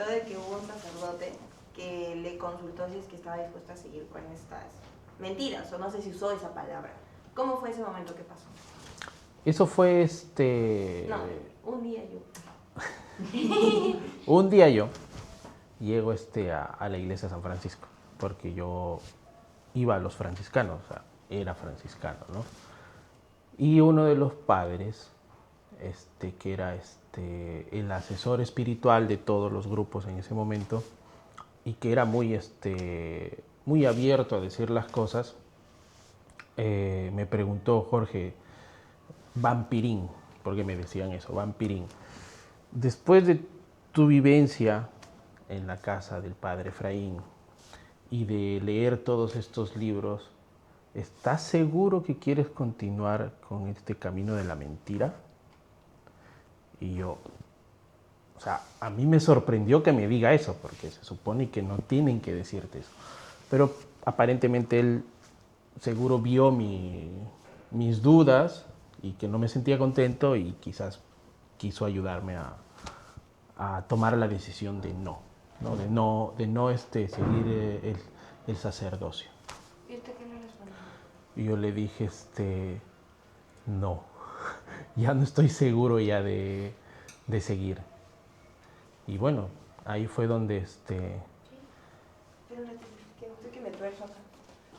de que hubo un sacerdote que le consultó si es que estaba dispuesto a seguir con estas mentiras, o no sé si usó esa palabra. ¿Cómo fue ese momento que pasó? Eso fue No, un día yo. Un día yo llego a la iglesia de San Francisco, porque yo iba a los franciscanos, o sea, era franciscano, ¿no? Y uno de los padres, que era el asesor espiritual de todos los grupos en ese momento, y que era muy abierto a decir las cosas, me preguntó: Jorge, vampirín, porque me decían eso, vampirín, después de tu vivencia en la casa del padre Efraín y de leer todos estos libros, ¿estás seguro que quieres continuar con este camino de la mentira? Y yo, o sea, a mí me sorprendió que me diga eso, porque se supone que no tienen que decirte eso. Pero aparentemente él seguro vio mis dudas y que no me sentía contento, y quizás quiso ayudarme a tomar la decisión de no seguir el sacerdocio. ¿Y usted qué le respondió? Y yo le dije, no, ya no estoy seguro ya de seguir. Y bueno, ahí fue donde Sí, pero que usted que me tuerzo acá.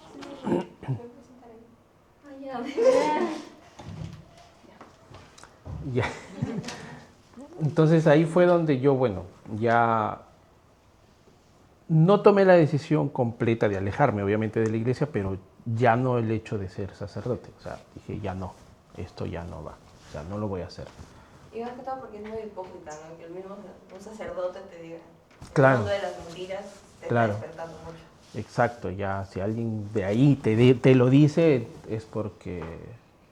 Sí, ¿me puede presentar ahí? ya. Entonces ahí fue donde yo, bueno, ya no tomé la decisión completa de alejarme, obviamente, de la iglesia, pero ya no el hecho de ser sacerdote. O sea, dije, ya no, esto ya no va, o sea, no lo voy a hacer. Y más que todo porque es muy hipócrita, ¿no? Que el mismo un sacerdote te diga. Claro. El mundo de las mentiras te Claro. está despertando mucho. Exacto, ya si alguien de ahí te lo dice, es porque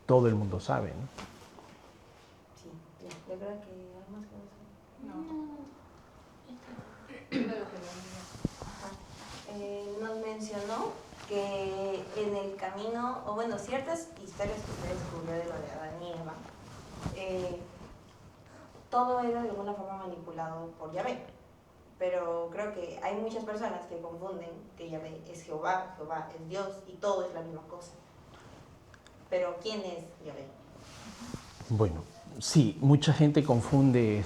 todo el mundo sabe, ¿no? Sí, ya, yo creo que hay más cosas. Nos mencionó que en el camino, o bueno, ciertas historias que usted descubrió de lo de Adán y Eva, todo era de alguna forma manipulado por Yahvé. Pero creo que hay muchas personas que confunden que Yahvé es Jehová, Jehová es Dios y todo es la misma cosa. Pero ¿quién es Yahvé? Bueno, sí, mucha gente confunde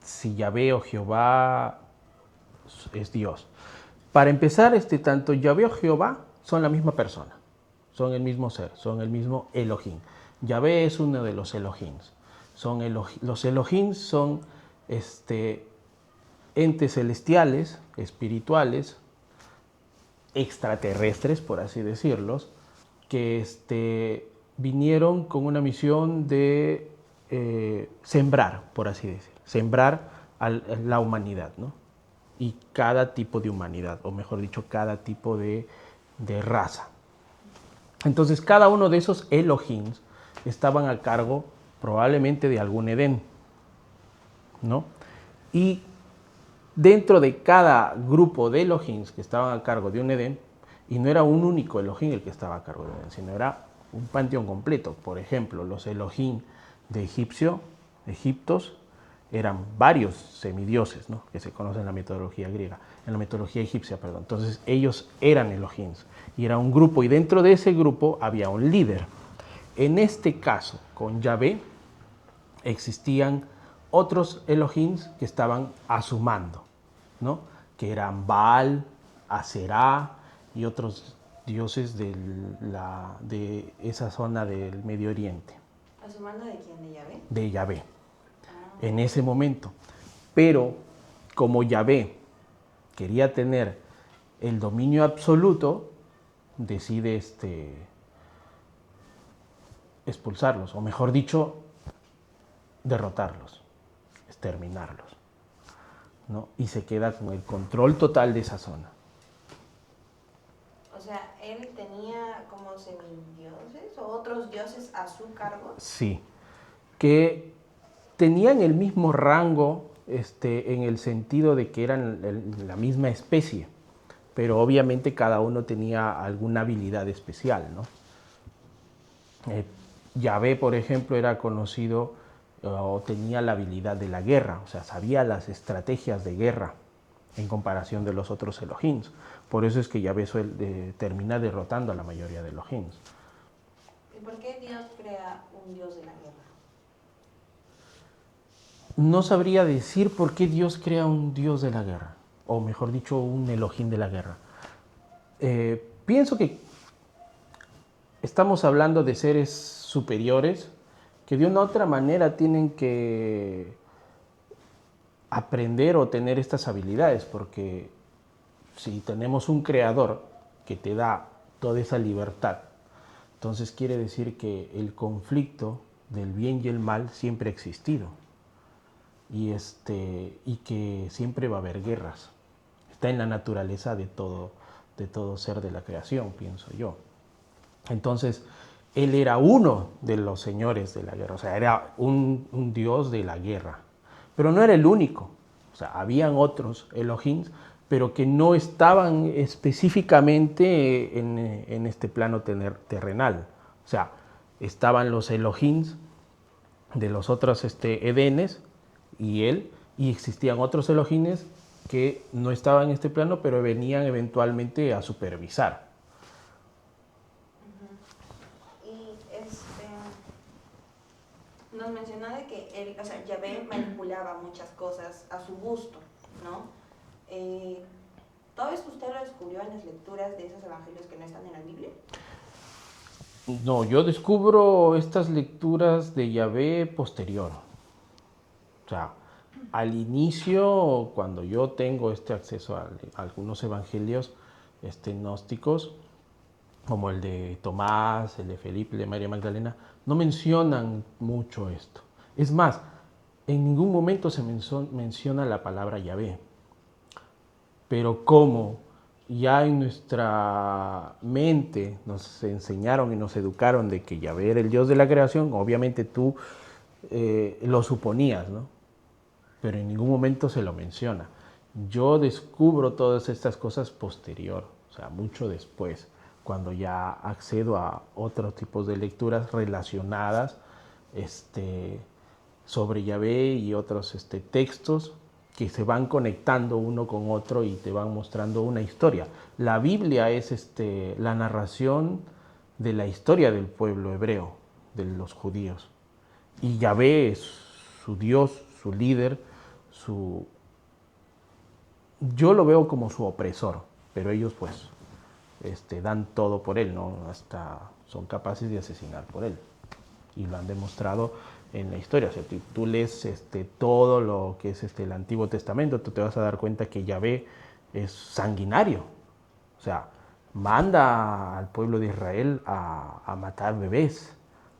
si Yahvé o Jehová es Dios. Para empezar, tanto Yahvé o Jehová son la misma persona, son el mismo ser, son el mismo Elohim. Yahvé es uno de los Elohims. Los Elohims son entes celestiales, espirituales, extraterrestres, por así decirlos, que vinieron con una misión de sembrar, por así decir, sembrar a la humanidad, ¿no? Y cada tipo de humanidad, o mejor dicho, cada tipo de raza. Entonces, cada uno de esos Elohims estaban a cargo probablemente de algún Edén, ¿no? Y dentro de cada grupo de Elohims que estaban a cargo de un Edén, y no era un único Elohim el que estaba a cargo de Edén, sino era un panteón completo. Por ejemplo, los Elohim de Egiptos, eran varios semidioses, ¿no? Que se conocen en la mitología griega, en la mitología egipcia, perdón. Entonces ellos eran Elohims y era un grupo, y dentro de ese grupo había un líder. En este caso, con Yahvé, existían otros Elohims que estaban a su mando, ¿no? Que eran Baal, Aserá y otros dioses de esa zona del Medio Oriente. ¿A su mando de quién? ¿De Yahvé? De Yahvé, en ese momento. Pero como Yahvé quería tener el dominio absoluto, decide expulsarlos, o mejor dicho, derrotarlos, exterminarlos, ¿no? Y se queda con el control total de esa zona. O sea, él tenía como semidioses o otros dioses a su cargo. Sí, que tenían el mismo rango en el sentido de que eran la misma especie, pero obviamente cada uno tenía alguna habilidad especial, ¿no? Yahvé, por ejemplo, era conocido o tenía la habilidad de la guerra, o sea, sabía las estrategias de guerra en comparación de los otros Elohims. Por eso es que Yahvé termina derrotando a la mayoría de Elohims. ¿Y por qué Dios crea un Dios de la guerra? No sabría decir por qué Dios crea un Dios de la guerra, o mejor dicho, un Elohim de la guerra. Pienso que estamos hablando de seres superiores que de una u otra manera tienen que aprender o tener estas habilidades, porque si tenemos un creador que te da toda esa libertad, entonces quiere decir que el conflicto del bien y el mal siempre ha existido y que siempre va a haber guerras. Está en la naturaleza de todo ser de la creación, pienso yo. Entonces, él era uno de los señores de la guerra, o sea, era un dios de la guerra. Pero no era el único, o sea, habían otros Elohims, pero que no estaban específicamente en este plano terrenal. O sea, estaban los Elohims de los otros Edenes y él, y existían otros Elohims que no estaban en este plano, pero venían eventualmente a supervisar. Nos mencionó de que él, o sea, Yahvé manipulaba muchas cosas a su gusto, ¿no? ¿Todo esto usted lo descubrió en las lecturas de esos evangelios que no están en la Biblia? No, yo descubro estas lecturas de Yahvé posterior. O sea, al inicio, cuando yo tengo este acceso a algunos evangelios gnósticos, como el de Tomás, el de Felipe, el de María Magdalena, no mencionan mucho esto. Es más, en ningún momento se menciona la palabra Yahvé. Pero como ya en nuestra mente nos enseñaron y nos educaron de que Yahvé era el Dios de la creación, obviamente tú lo suponías, ¿no? Pero en ningún momento se lo menciona. Yo descubro todas estas cosas posterior, o sea, mucho después, cuando ya accedo a otros tipos de lecturas relacionadas sobre Yahvé y otros textos que se van conectando uno con otro y te van mostrando una historia. La Biblia es la narración de la historia del pueblo hebreo, de los judíos. Y Yahvé es su Dios, su líder, yo lo veo como su opresor, pero ellos pues dan todo por él, ¿no? Hasta son capaces de asesinar por él. Y lo han demostrado en la historia. O sea, tú lees todo lo que es el Antiguo Testamento, tú te vas a dar cuenta que Yahvé es sanguinario. O sea, manda al pueblo de Israel a matar bebés,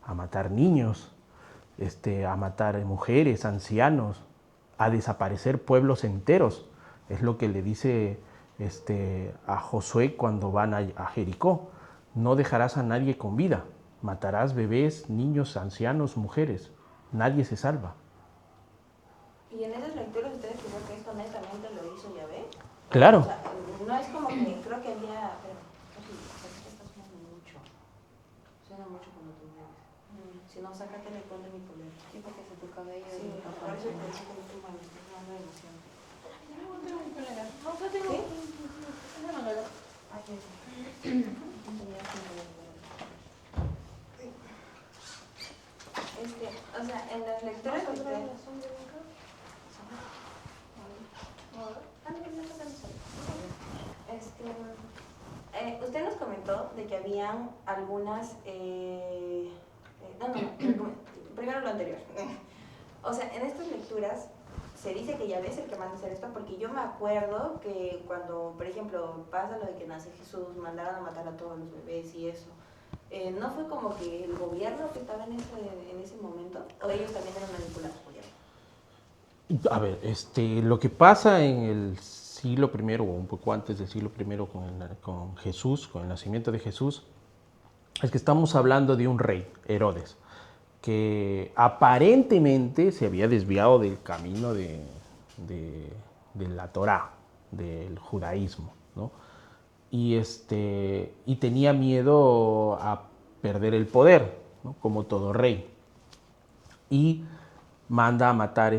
a matar niños, a matar mujeres, ancianos, a desaparecer pueblos enteros. Es lo que le dice a Josué cuando van a Jericó. No dejarás a nadie con vida. Matarás bebés, niños, ancianos, mujeres. Nadie se salva. ¿Y en esas lecturas ustedes creen que esto netamente lo hizo Yahvé? Claro. O sea, no es como que creo que había... Suena mucho cuando tú mueves. Si no, sácate el cuento de mi polera. Sí, porque se tu cabello. Sí, y por eso pensé que tú mueves, es una nueva emoción. No tengo mi polera. No, no tengo. ¿Sí? Déjamelo. Aquí está. O sea, en las lecturas que ustedes... usted nos comentó de que habían algunas... primero lo anterior. O sea, en estas lecturas se dice que Yahvé es el que manda hacer esto, porque yo me acuerdo que cuando, por ejemplo, pasa lo de que nace Jesús, mandaron a matar a todos los bebés y eso. ¿No fue como que el gobierno que estaba en ese momento? ¿O ellos también eran manipulados por Yahvé? A ver, lo que pasa en el siglo I o un poco antes del siglo I con Jesús, con el nacimiento de Jesús, es que estamos hablando de un rey, Herodes, que aparentemente se había desviado del camino de la Torá, del judaísmo, ¿no? Y tenía miedo a perder el poder, ¿no? Como todo rey. Y manda a matar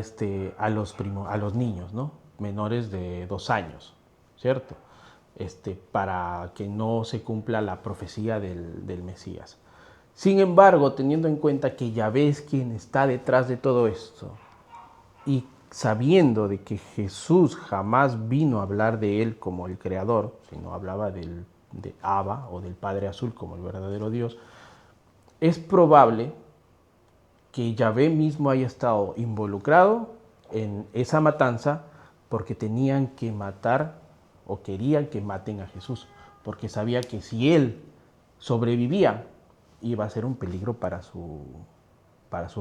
a los niños, ¿no? Menores de 2 años, ¿cierto? Para que no se cumpla la profecía del Mesías. Sin embargo, teniendo en cuenta que Yahvé es quien está detrás de todo esto, y sabiendo de que Jesús jamás vino a hablar de él como el creador, sino hablaba de Abba o del Padre Azul como el verdadero Dios, es probable que Yahvé mismo haya estado involucrado en esa matanza porque tenían que matar o querían que maten a Jesús, porque sabía que si él sobrevivía iba a ser un peligro para su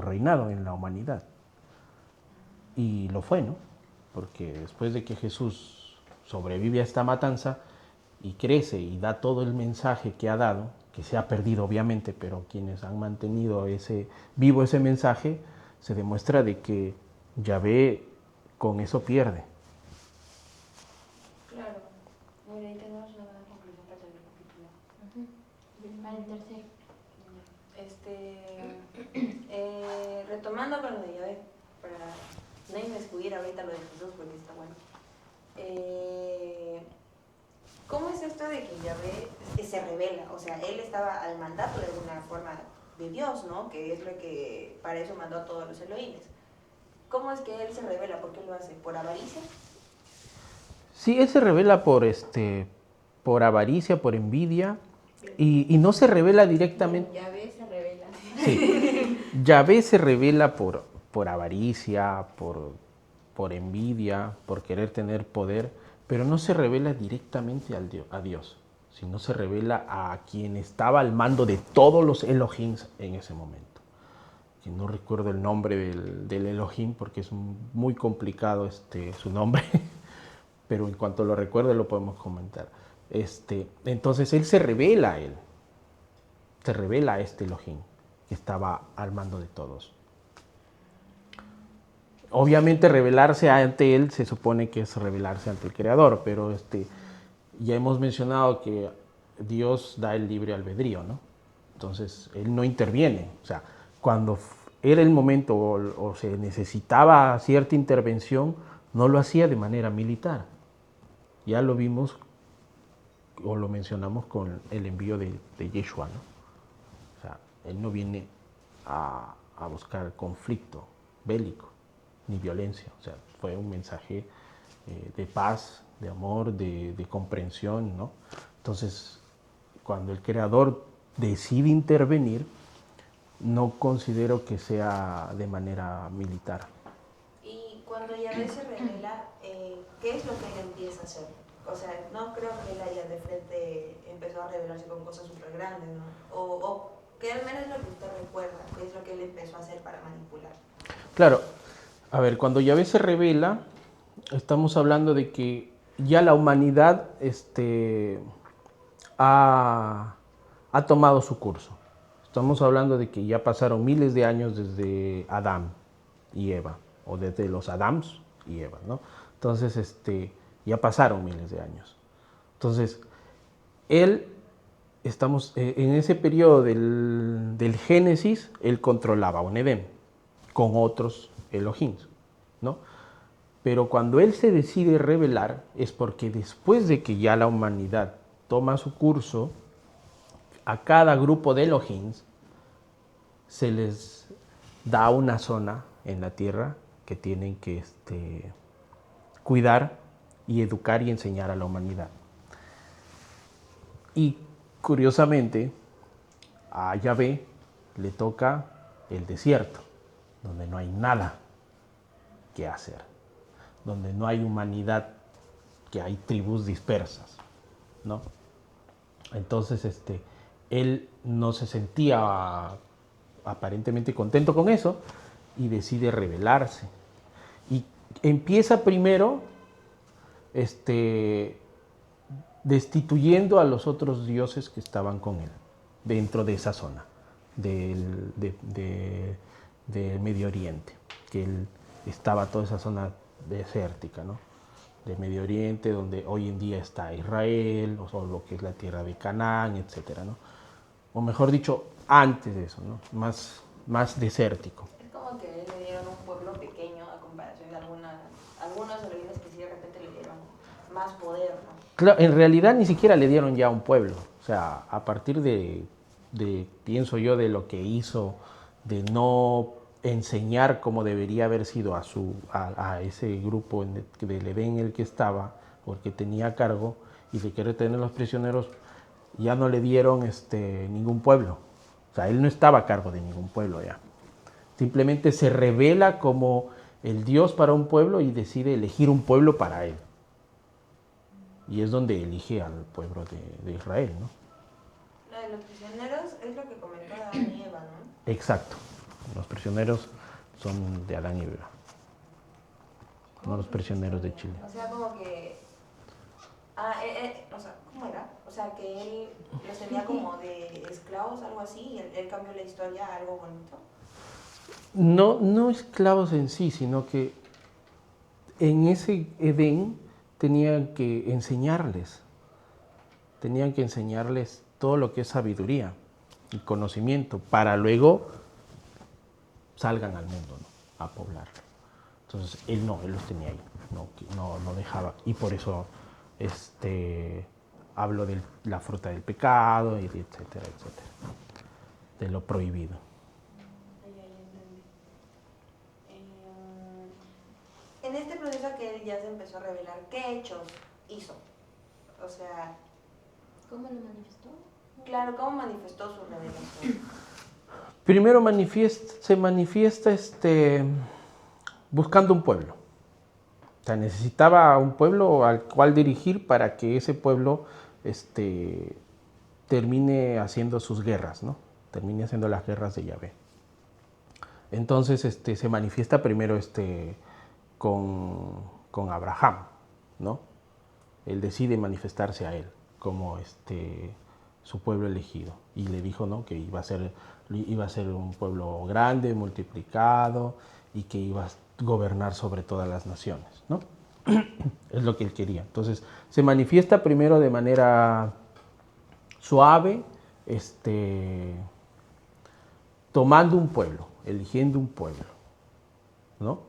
reinado en la humanidad. Y lo fue, ¿no? Porque después de que Jesús sobrevive a esta matanza y crece y da todo el mensaje que ha dado, que se ha perdido obviamente, pero quienes han mantenido vivo ese mensaje, se demuestra de que Yahvé con eso pierde. Claro. Bueno, ahí tenemos una buena conclusión para el capítulo. Para el tercero. Retomando con lo de Yahvé, para no inmiscuir ahorita lo de Jesús porque está bueno. ¿Cómo es esto de que Yahvé se revela? O sea, él estaba al mandato de alguna forma de Dios, ¿no? Que es lo que para eso mandó a todos los Elohines. ¿Cómo es que él se revela? ¿Por qué lo hace? ¿Por avaricia? Sí, él se revela por avaricia, por envidia, y no se revela directamente. Yahvé se revela. Sí, Yahvé se revela por avaricia, por envidia, por querer tener poder, pero no se revela directamente a Dios, sino se revela a quien estaba al mando de todos los Elohim en ese momento. Que no recuerdo el nombre del Elohim porque es muy complicado su nombre, pero en cuanto lo recuerde lo podemos comentar. Entonces él se revela a él, se revela a este Elohim que estaba al mando de todos. Obviamente revelarse ante él se supone que es revelarse ante el Creador, pero ya hemos mencionado que Dios da el libre albedrío, ¿no? Entonces él no interviene. O sea, cuando era el momento o se necesitaba cierta intervención, no lo hacía de manera militar. Ya lo vimos o lo mencionamos con el envío de Yeshua, ¿no? O sea, él no viene a buscar conflicto bélico ni violencia. O sea, fue un mensaje de paz, de amor, de comprensión, ¿no? Entonces, cuando el Creador decide intervenir, no considero que sea de manera militar. Y cuando Yahvé se revela, ¿qué es lo que él empieza a hacer? O sea, no creo que él haya de frente empezó a revelarse con cosas súper grandes, ¿no? O que al menos es lo que usted recuerda, qué es lo que él empezó a hacer para manipular. Claro, a ver, cuando Yahvé se revela, estamos hablando de que ya la humanidad ha tomado su curso. Estamos hablando de que ya pasaron miles de años desde Adán y Eva, o desde los Adams y Eva, ¿no? Entonces, ya pasaron miles de años. Entonces, estamos en ese periodo del Génesis, él controlaba un Edén con otros Elohim, ¿no? Pero cuando él se decide revelar es porque después de que ya la humanidad toma su curso, a cada grupo de Elohim se les da una zona en la tierra que tienen que cuidar y educar y enseñar a la humanidad. Y curiosamente, a Yahvé le toca el desierto, donde no hay nada que hacer, donde no hay humanidad, que hay tribus dispersas, ¿no? Entonces, él no se sentía aparentemente contento con eso y decide rebelarse. Y empieza primero destituyendo a los otros dioses que estaban con él dentro de esa zona del Medio Oriente, que él estaba toda esa zona desértica, ¿no? De Medio Oriente, donde hoy en día está Israel, o lo que es la tierra de Canaán, etcétera, ¿no? O mejor dicho, antes de eso, ¿no? Más desértico. Es como que le dieron un pueblo pequeño a comparación de algunos Elohims que sí de repente le dieron más poder, ¿no? Claro, en realidad ni siquiera le dieron ya un pueblo. O sea, a partir pienso yo, de lo que hizo, de no enseñar como debería haber sido a ese grupo del Edén en el que estaba, o el que tenía a cargo, y de querer tener los prisioneros, ya no le dieron ningún pueblo. O sea, él no estaba a cargo de ningún pueblo ya. Simplemente se revela como el Dios para un pueblo y decide elegir un pueblo para él. Y es donde elige al pueblo de Israel, ¿no? Lo de los prisioneros es lo que comentó Adán y Eva, ¿no? Exacto. Los prisioneros son de Adán y Eva. No los prisioneros de Chile. O sea, como que... o sea, ¿cómo era? O sea, que él los tenía como de esclavos, algo así, y él cambió la historia a algo bonito. No esclavos en sí, sino que en ese Edén tenían que enseñarles todo lo que es sabiduría y conocimiento, para luego salgan al mundo, ¿no? A poblarlo. Entonces él los tenía ahí, no dejaba. Y por eso hablo de la fruta del pecado, y etcétera, etcétera, de lo prohibido. En este proceso que él ya se empezó a revelar, ¿qué hechos hizo? O sea... ¿Cómo lo manifestó? Claro, ¿cómo manifestó su revelación? Primero se manifiesta buscando un pueblo. O sea, necesitaba un pueblo al cual dirigir para que ese pueblo termine haciendo sus guerras, ¿no? Termine haciendo las guerras de Yahvé. Entonces se manifiesta primero con Abraham, ¿no? Él decide manifestarse a él como su pueblo elegido, y le dijo, ¿no?, que iba a ser un pueblo grande, multiplicado, y que iba a gobernar sobre todas las naciones, ¿no? Es lo que él quería. Entonces se manifiesta primero de manera suave, tomando un pueblo, eligiendo un pueblo, ¿no?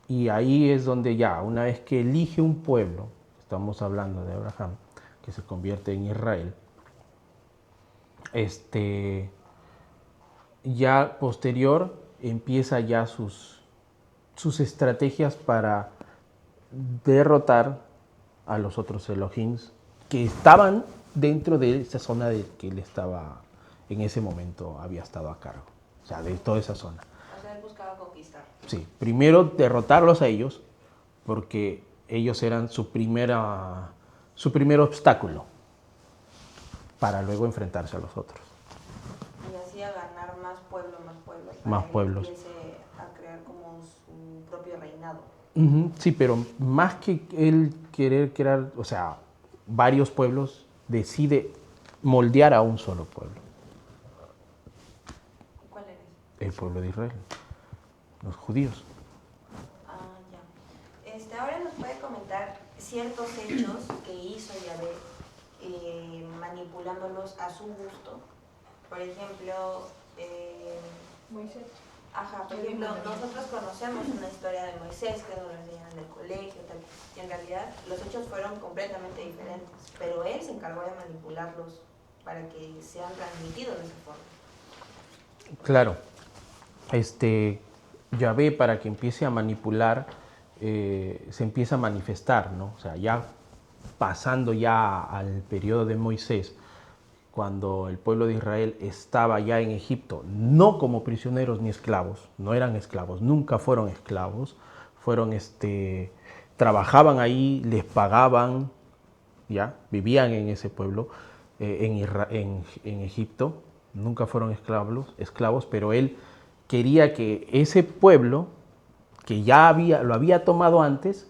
Y ahí es donde ya, una vez que elige un pueblo, estamos hablando de Abraham, que se convierte en Israel, ya posterior empieza ya sus estrategias para derrotar a los otros Elohims que estaban dentro de esa zona de que él estaba, en ese momento había estado a cargo, o sea, de toda esa zona. O sea, él buscaba conquistar. Sí, primero derrotarlos a ellos, porque ellos eran su primer obstáculo, para luego enfrentarse a los otros. Y así a ganar más pueblos. Más pueblos. Y empiece a crear como su propio reinado. Sí, pero más que él querer crear, o sea, varios pueblos, decide moldear a un solo pueblo. ¿Cuál eres? El pueblo de Israel, los judíos. Ya. Ahora nos puede comentar ciertos hechos que hizo Yahvé manipulándolos a su gusto. Por ejemplo, Moisés. por ejemplo, nosotros conocemos una historia de Moisés que nos enseñan en el colegio, tal, y en realidad los hechos fueron completamente diferentes, pero él se encargó de manipularlos para que sean transmitidos de esa forma. Claro, Yahvé, para que empiece a manipular, se empieza a manifestar, ¿no? O sea, ya pasando ya al periodo de Moisés, cuando el pueblo de Israel estaba ya en Egipto, no como prisioneros ni esclavos, no eran esclavos, nunca fueron esclavos, trabajaban ahí, les pagaban, ya, vivían en ese pueblo, en Egipto, nunca fueron esclavos, pero él quería que ese pueblo, que ya lo había tomado antes,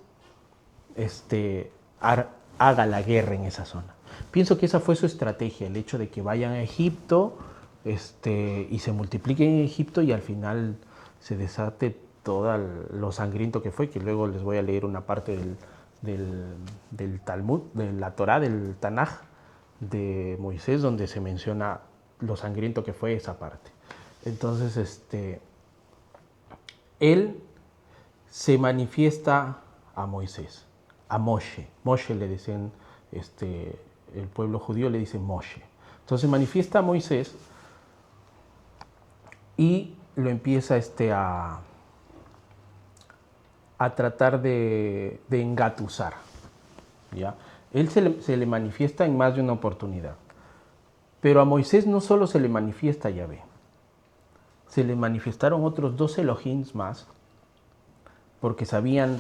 haga la guerra en esa zona. Pienso que esa fue su estrategia, el hecho de que vayan a Egipto y se multipliquen en Egipto, y al final se desate todo lo sangriento que fue, que luego les voy a leer una parte del Talmud, de la Torá, del Tanaj de Moisés, donde se menciona lo sangriento que fue esa parte. Entonces, él se manifiesta a Moisés, a Moshe. Moshe le dicen, el pueblo judío le dice Moshe. Entonces manifiesta a Moisés y lo empieza a tratar de engatusar. ¿Ya? Él se le manifiesta en más de una oportunidad. Pero a Moisés no solo se le manifiesta Yahvé, se le manifestaron otros 2 Elohims más, porque sabían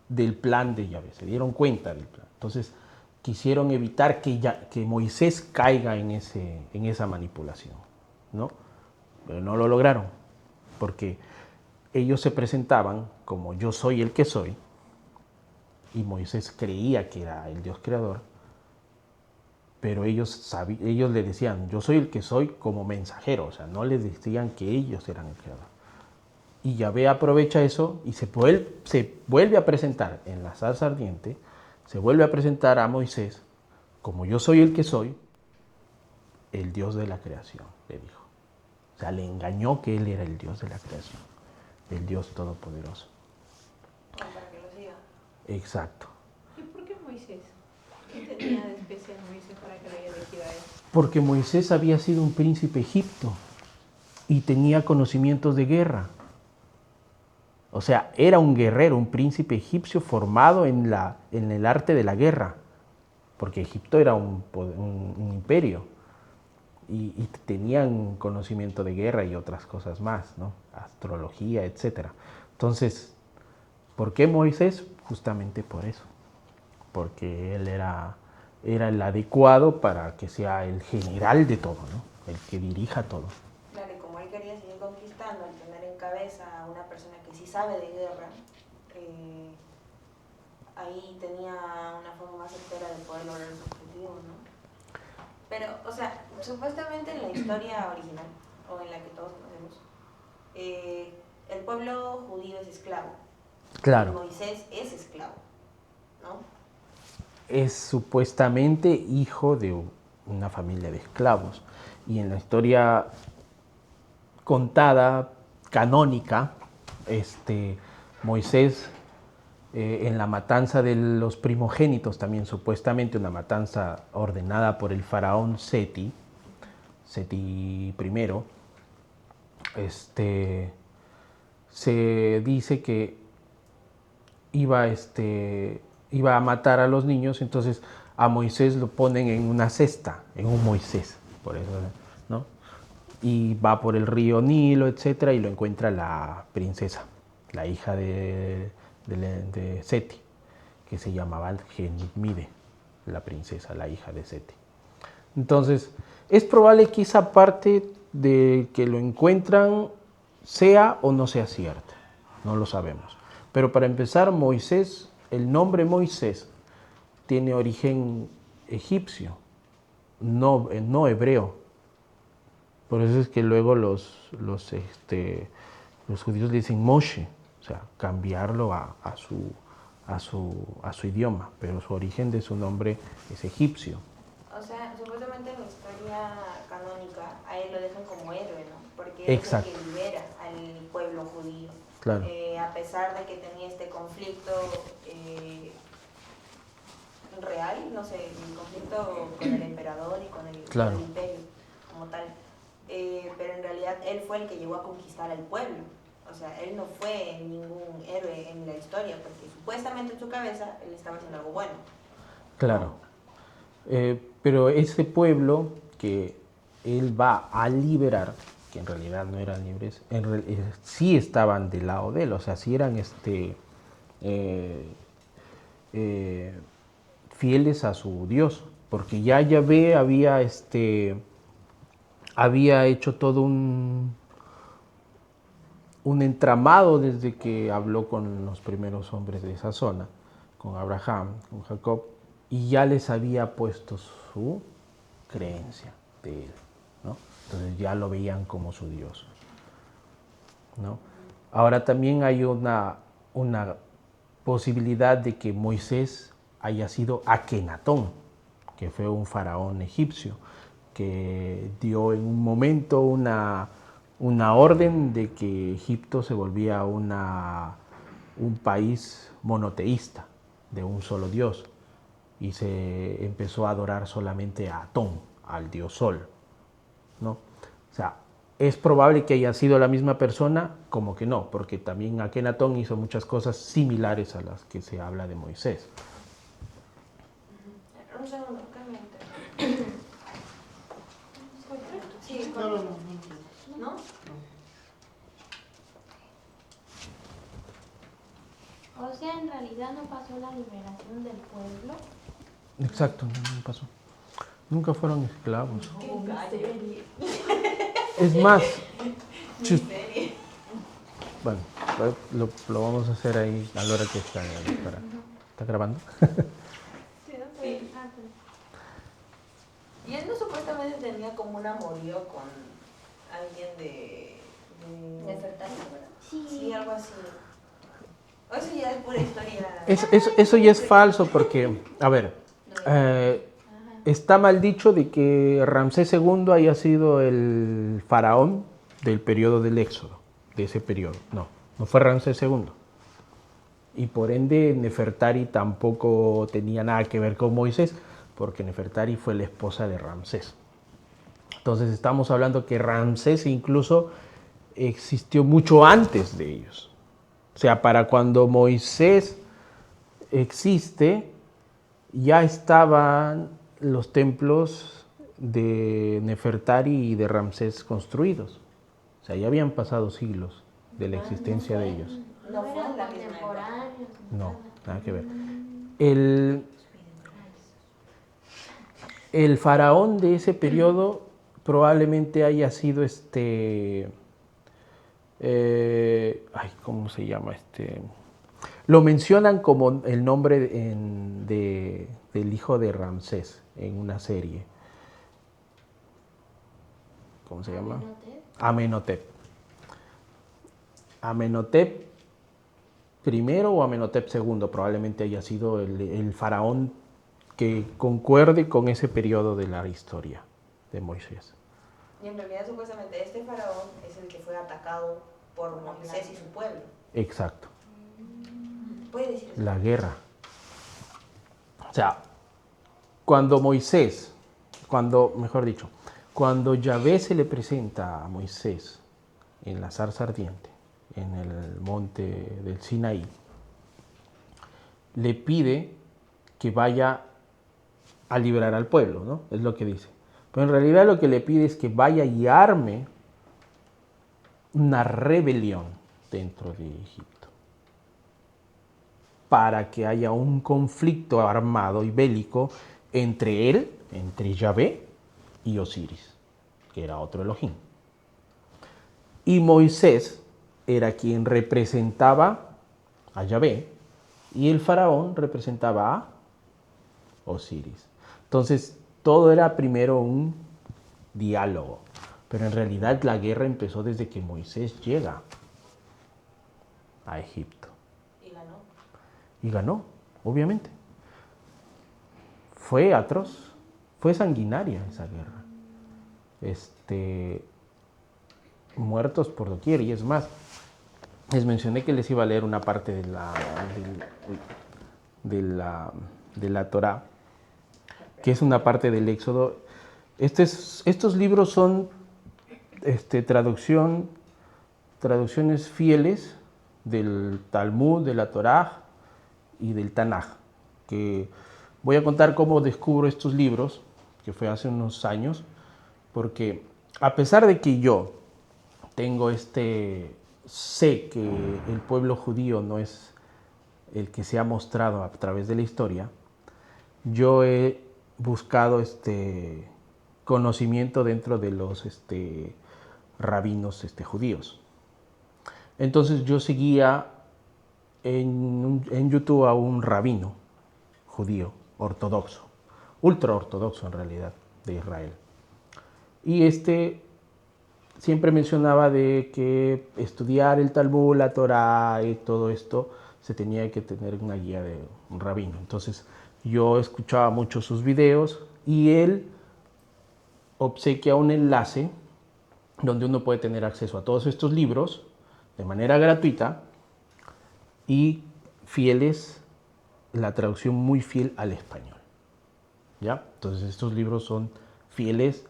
del plan de Yahvé, se dieron cuenta del plan. Entonces quisieron evitar que Moisés caiga en esa manipulación, ¿no? Pero no lo lograron, porque ellos se presentaban como yo soy el que soy, y Moisés creía que era el Dios creador, pero ellos le decían, yo soy el que soy como mensajero, o sea, no les decían que ellos eran el creador. Y Yahvé aprovecha eso y se vuelve a presentar en la zarza ardiente, se vuelve a presentar a Moisés como yo soy el que soy, el Dios de la creación, le dijo. O sea, le engañó que él era el Dios de la creación, el Dios todopoderoso. Para que lo siga. Exacto. ¿Y por qué Moisés? ¿Qué tenía de especial Moisés para que lo haya elegido a él? Porque Moisés había sido un príncipe egipto y tenía conocimientos de guerra. O sea, era un guerrero, un príncipe egipcio formado en el arte de la guerra, porque Egipto era un imperio y tenían conocimiento de guerra y otras cosas más, ¿no? Astrología, etc. Entonces, ¿por qué Moisés? Justamente por eso, porque él era el adecuado para que sea el general de todo, ¿no? El que dirija todo. Claro, y como él quería seguir conquistando, al tener en cabeza a una persona que sí sabe de guerra, ahí tenía una forma más certera de poder lograr sus objetivos, ¿no? Pero, o sea, supuestamente en la historia original, o en la que todos conocemos, el pueblo judío es esclavo. Claro. Y Moisés es esclavo, ¿no? Es supuestamente hijo de una familia de esclavos. Y en la historia contada, canónica, Moisés, en la matanza de los primogénitos, también supuestamente una matanza ordenada por el faraón Seti I, se dice que iba a matar a los niños, entonces a Moisés lo ponen en una cesta, en un Moisés, por eso, ¿no? Y va por el río Nilo, etcétera, y lo encuentra la princesa, la hija de Seti, que se llamaba Genmide, la princesa, la hija de Seti. Entonces, es probable que esa parte de que lo encuentran sea o no sea cierta, no lo sabemos. Pero para empezar, Moisés, el nombre Moisés tiene origen egipcio, no hebreo. Por eso es que luego los judíos le dicen Moshe, o sea, cambiarlo a su idioma, pero su origen de su nombre es egipcio. O sea, supuestamente en la historia canónica a él lo dejan como héroe, ¿no? Porque él Exacto. es el que libera al pueblo judío. Claro. A pesar de que tenía este conflicto real, no sé, el conflicto con el emperador y con el imperio como tal. Pero en realidad él fue el que llegó a conquistar al pueblo. O sea, él no fue ningún héroe en la historia, porque supuestamente en su cabeza él estaba haciendo algo bueno. Claro. Pero ese pueblo que él va a liberar, que en realidad no eran libres, sí estaban del lado de él, o sea, sí eran fieles a su Dios, porque ya Yahvé había hecho todo un entramado desde que habló con los primeros hombres de esa zona, con Abraham, con Jacob, y ya les había puesto su creencia de él, ¿no? Entonces ya lo veían como su Dios, ¿no? Ahora también hay una posibilidad de que Moisés haya sido Akenatón, que fue un faraón egipcio, que dio en un momento una orden de que Egipto se volvía un país monoteísta, de un solo dios, y se empezó a adorar solamente a Atón, al dios Sol, ¿no? O sea, es probable que haya sido la misma persona, como que no, porque también Akenatón hizo muchas cosas similares a las que se habla de Moisés. Un segundo, cámbiate. Sí, ¿no? O sea, en realidad no pasó la liberación del pueblo. Exacto, no pasó. Nunca fueron esclavos. Qué Es más, serie. bueno, lo vamos a hacer ahí a la hora que está grabando. Sí. Y él no supuestamente tenía como un amorío con alguien de Nefertari, ¿verdad? Sí, algo así. O eso ya es pura historia. Eso ya es falso porque, a ver, está mal dicho de que Ramsés II haya sido el faraón del periodo del Éxodo, de ese periodo. No fue Ramsés II. Y por ende Nefertari tampoco tenía nada que ver con Moisés, porque Nefertari fue la esposa de Ramsés. Entonces estamos hablando que Ramsés incluso existió mucho antes de ellos. O sea, para cuando Moisés existe, ya estaban los templos de Nefertari y de Ramsés construidos. O sea, ya habían pasado siglos de la existencia de ellos. No fue eran la misma contemporáneos. No, nada que ver. El faraón de ese periodo probablemente haya sido ¿cómo se llama? Lo mencionan como el nombre del hijo de Ramsés en una serie. ¿Cómo se llama? Amenhotep. Amenhotep primero o Amenhotep segundo probablemente haya sido el faraón que concuerde con ese periodo de la historia de Moisés. Y en realidad supuestamente este faraón es el que fue atacado por Moisés y su pueblo. Exacto. ¿Puede decir eso? La guerra. O sea, cuando Yahvé se le presenta a Moisés en la zarza ardiente, en el monte del Sinaí, le pide que vaya a liberar al pueblo, ¿no? Es lo que dice. Pero en realidad lo que le pide es que vaya y arme una rebelión dentro de Egipto, para que haya un conflicto armado y bélico entre Yahvé y Osiris, que era otro Elohim. Y Moisés era quien representaba a Yahvé y el faraón representaba a Osiris. Entonces, todo era primero un diálogo, pero en realidad la guerra empezó desde que Moisés llega a Egipto. Y ganó, obviamente. Fue atroz, fue sanguinaria esa guerra. Muertos por doquier, y es más, les mencioné que les iba a leer una parte de la Torá, que es una parte del Éxodo. Estos libros son traducciones fieles del Talmud, de la Torá y del Tanaj, que voy a contar cómo descubro estos libros, que fue hace unos años, porque a pesar de que yo sé que el pueblo judío no es el que se ha mostrado a través de la historia, yo he buscado conocimiento dentro de los rabinos judíos. Entonces yo seguía en YouTube a un rabino judío ortodoxo, ultra ortodoxo en realidad, de Israel. Y siempre mencionaba de que estudiar el Talmud, la Torá y todo esto, se tenía que tener una guía de un rabino. Entonces yo escuchaba mucho sus videos y él obsequia un enlace donde uno puede tener acceso a todos estos libros de manera gratuita y fieles, la traducción muy fiel al español. ¿Ya? Entonces estos libros son fieles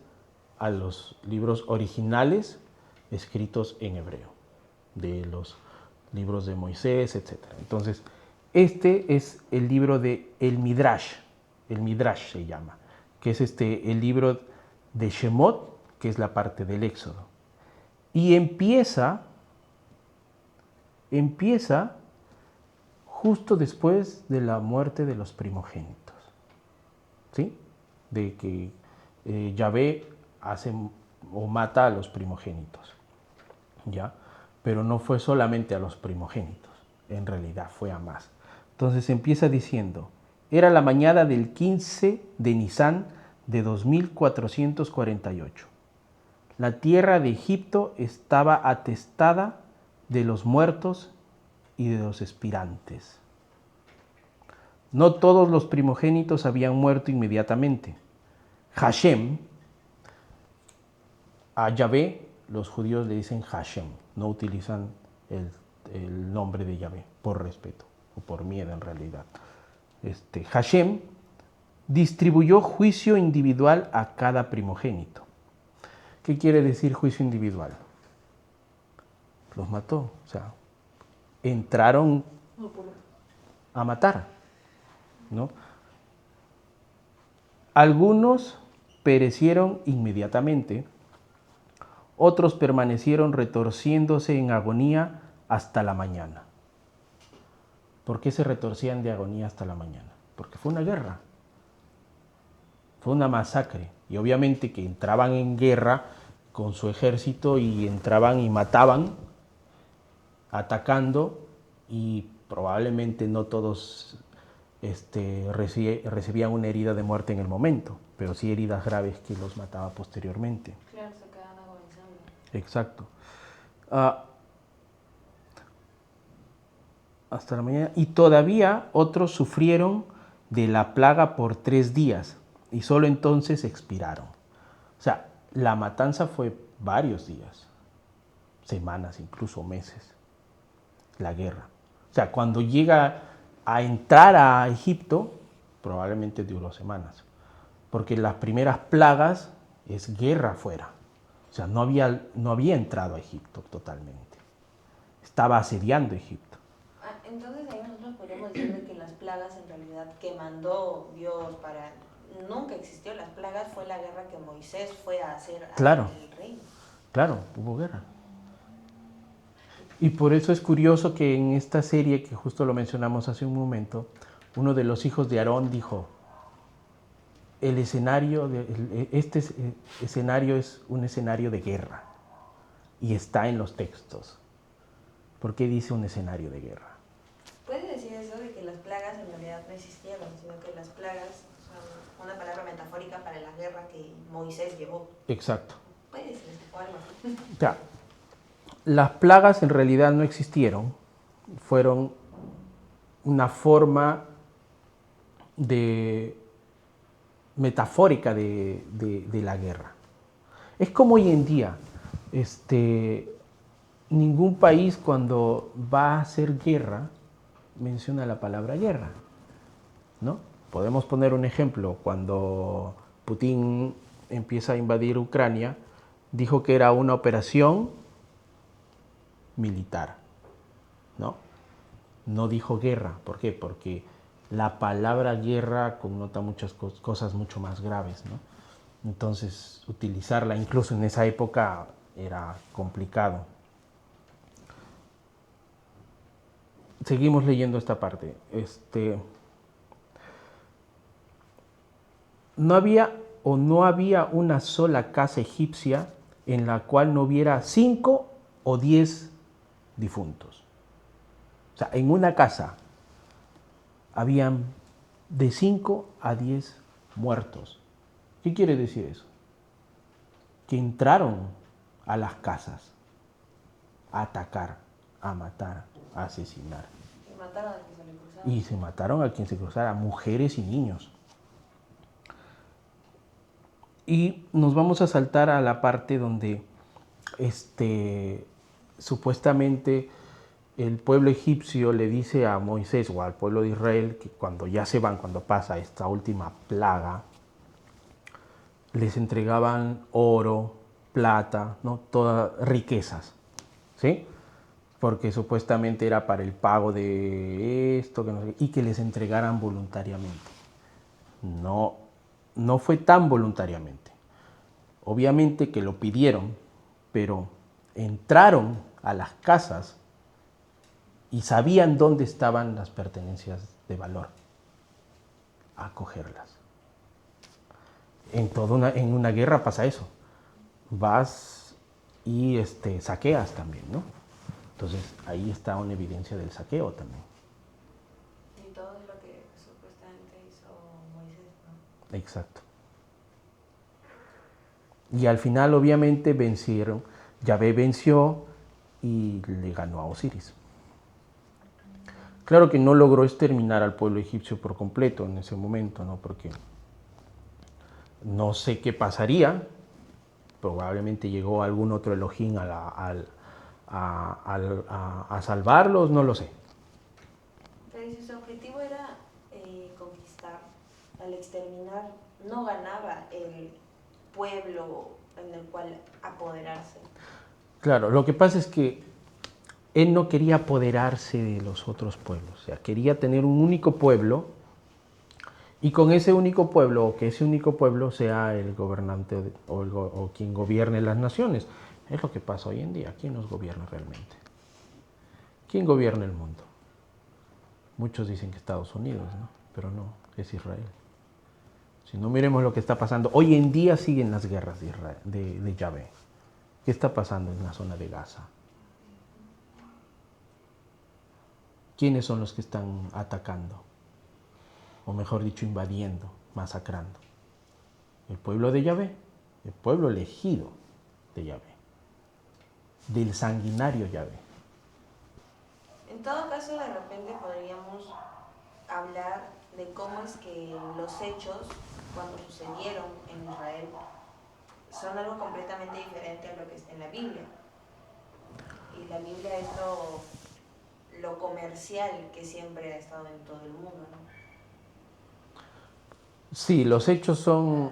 a los libros originales escritos en hebreo, de los libros de Moisés, etc. Entonces, este es el libro de el Midrash se llama, que es el libro de Shemot, que es la parte del Éxodo. Y empieza justo después de la muerte de los primogénitos, ¿sí? De que Yahvé hace o mata a los primogénitos, ¿ya? Pero no fue solamente a los primogénitos, en realidad fue a más. Entonces empieza diciendo, era la mañana del 15 de Nisán de 2448. La tierra de Egipto estaba atestada de los muertos y de los expirantes. No todos los primogénitos habían muerto inmediatamente. Hashem, a Yahvé, los judíos le dicen Hashem, no utilizan el nombre de Yahvé por respeto o por miedo en realidad. Hashem distribuyó juicio individual a cada primogénito. ¿Qué quiere decir juicio individual? Los mató, o sea, entraron a matar, ¿no? Algunos perecieron inmediatamente, otros permanecieron retorciéndose en agonía hasta la mañana. ¿Por qué se retorcían de agonía hasta la mañana? Porque fue una guerra, fue una masacre. Y obviamente que entraban en guerra con su ejército y entraban y mataban, atacando, y probablemente no todos recibían una herida de muerte en el momento, pero sí heridas graves que los mataba posteriormente. Claro, se quedan agonizando. Exacto. Hasta la mañana. Y todavía otros sufrieron de la plaga por 3 días y solo entonces expiraron. O sea, la matanza fue varios días, semanas, incluso meses, la guerra. O sea, cuando llega a entrar a Egipto, probablemente duró semanas, porque las primeras plagas es guerra afuera. O sea, no había entrado a Egipto totalmente. Estaba asediando Egipto. Entonces ahí nosotros podríamos decir que las plagas en realidad que mandó Dios para... Nunca existió las plagas, fue la guerra que Moisés fue a hacer Claro. al reino. Claro, hubo guerra. Y por eso es curioso que en esta serie, que justo lo mencionamos hace un momento, uno de los hijos de Aarón dijo, este escenario es un escenario de guerra y está en los textos. ¿Por qué dice un escenario de guerra? ¿Puede decir eso de que las plagas en realidad no existieron, sino que las plagas son una palabra metafórica para la guerra que Moisés llevó? Exacto. ¿Puede decir eso o algo así? O sea, las plagas en realidad no existieron, fueron una forma metafórica de la guerra. Es como hoy en día, ningún país cuando va a hacer guerra menciona la palabra guerra, ¿no? Podemos poner un ejemplo, cuando Putin empieza a invadir Ucrania, dijo que era una operación militar, ¿no? No dijo guerra. ¿Por qué? Porque la palabra guerra connota muchas cosas mucho más graves, ¿no? Entonces, utilizarla incluso en esa época era complicado. Seguimos leyendo esta parte. No había una sola casa egipcia en la cual no hubiera 5 o 10 difuntos. O sea, en una casa habían de 5 a 10 muertos. ¿Qué quiere decir eso? Que entraron a las casas a atacar, a matar, a asesinar. Y mataron al que se le cruzaba. Y se mataron a quien se cruzara, mujeres y niños. Y nos vamos a saltar a la parte donde supuestamente el pueblo egipcio le dice a Moisés o al pueblo de Israel que cuando ya se van, cuando pasa esta última plaga, les entregaban oro, plata, ¿no? Todas riquezas, ¿sí? Porque supuestamente era para el pago de esto, que no sé, y que les entregaran voluntariamente. No, no fue tan voluntariamente. Obviamente que lo pidieron, pero entraron a las casas y sabían dónde estaban las pertenencias de valor, a cogerlas. En una guerra pasa eso. Vas y saqueas también, ¿no? Entonces ahí está una evidencia del saqueo también. Y todo es lo que supuestamente hizo Moisés, ¿no? Exacto. Y al final obviamente vencieron. Yahvé venció y le ganó a Osiris. Claro que no logró exterminar al pueblo egipcio por completo en ese momento, ¿no? Porque no sé qué pasaría. Probablemente llegó algún otro Elohim a salvarlos, no lo sé. Pero si su objetivo era conquistar, al exterminar, no ganaba el pueblo en el cual apoderarse. Claro, lo que pasa es que él no quería apoderarse de los otros pueblos, o sea, quería tener un único pueblo y con ese único pueblo, o que ese único pueblo sea el gobernante o quien gobierne las naciones. Es lo que pasa hoy en día. ¿Quién nos gobierna realmente? ¿Quién gobierna el mundo? Muchos dicen que Estados Unidos, ¿no? Pero no, es Israel. Si no, miremos lo que está pasando. Hoy en día siguen las guerras de Israel, de Yahvé. ¿Qué está pasando en la zona de Gaza? ¿Quiénes son los que están atacando? O mejor dicho, invadiendo, masacrando. El pueblo de Yahvé, el pueblo elegido de Yahvé, del sanguinario Yahvé. En todo caso, de repente podríamos hablar de cómo es que los hechos, cuando sucedieron en Israel, son algo completamente diferente a lo que está en la Biblia. Y la Biblia es lo comercial que siempre ha estado en todo el mundo, ¿no? Sí, los hechos son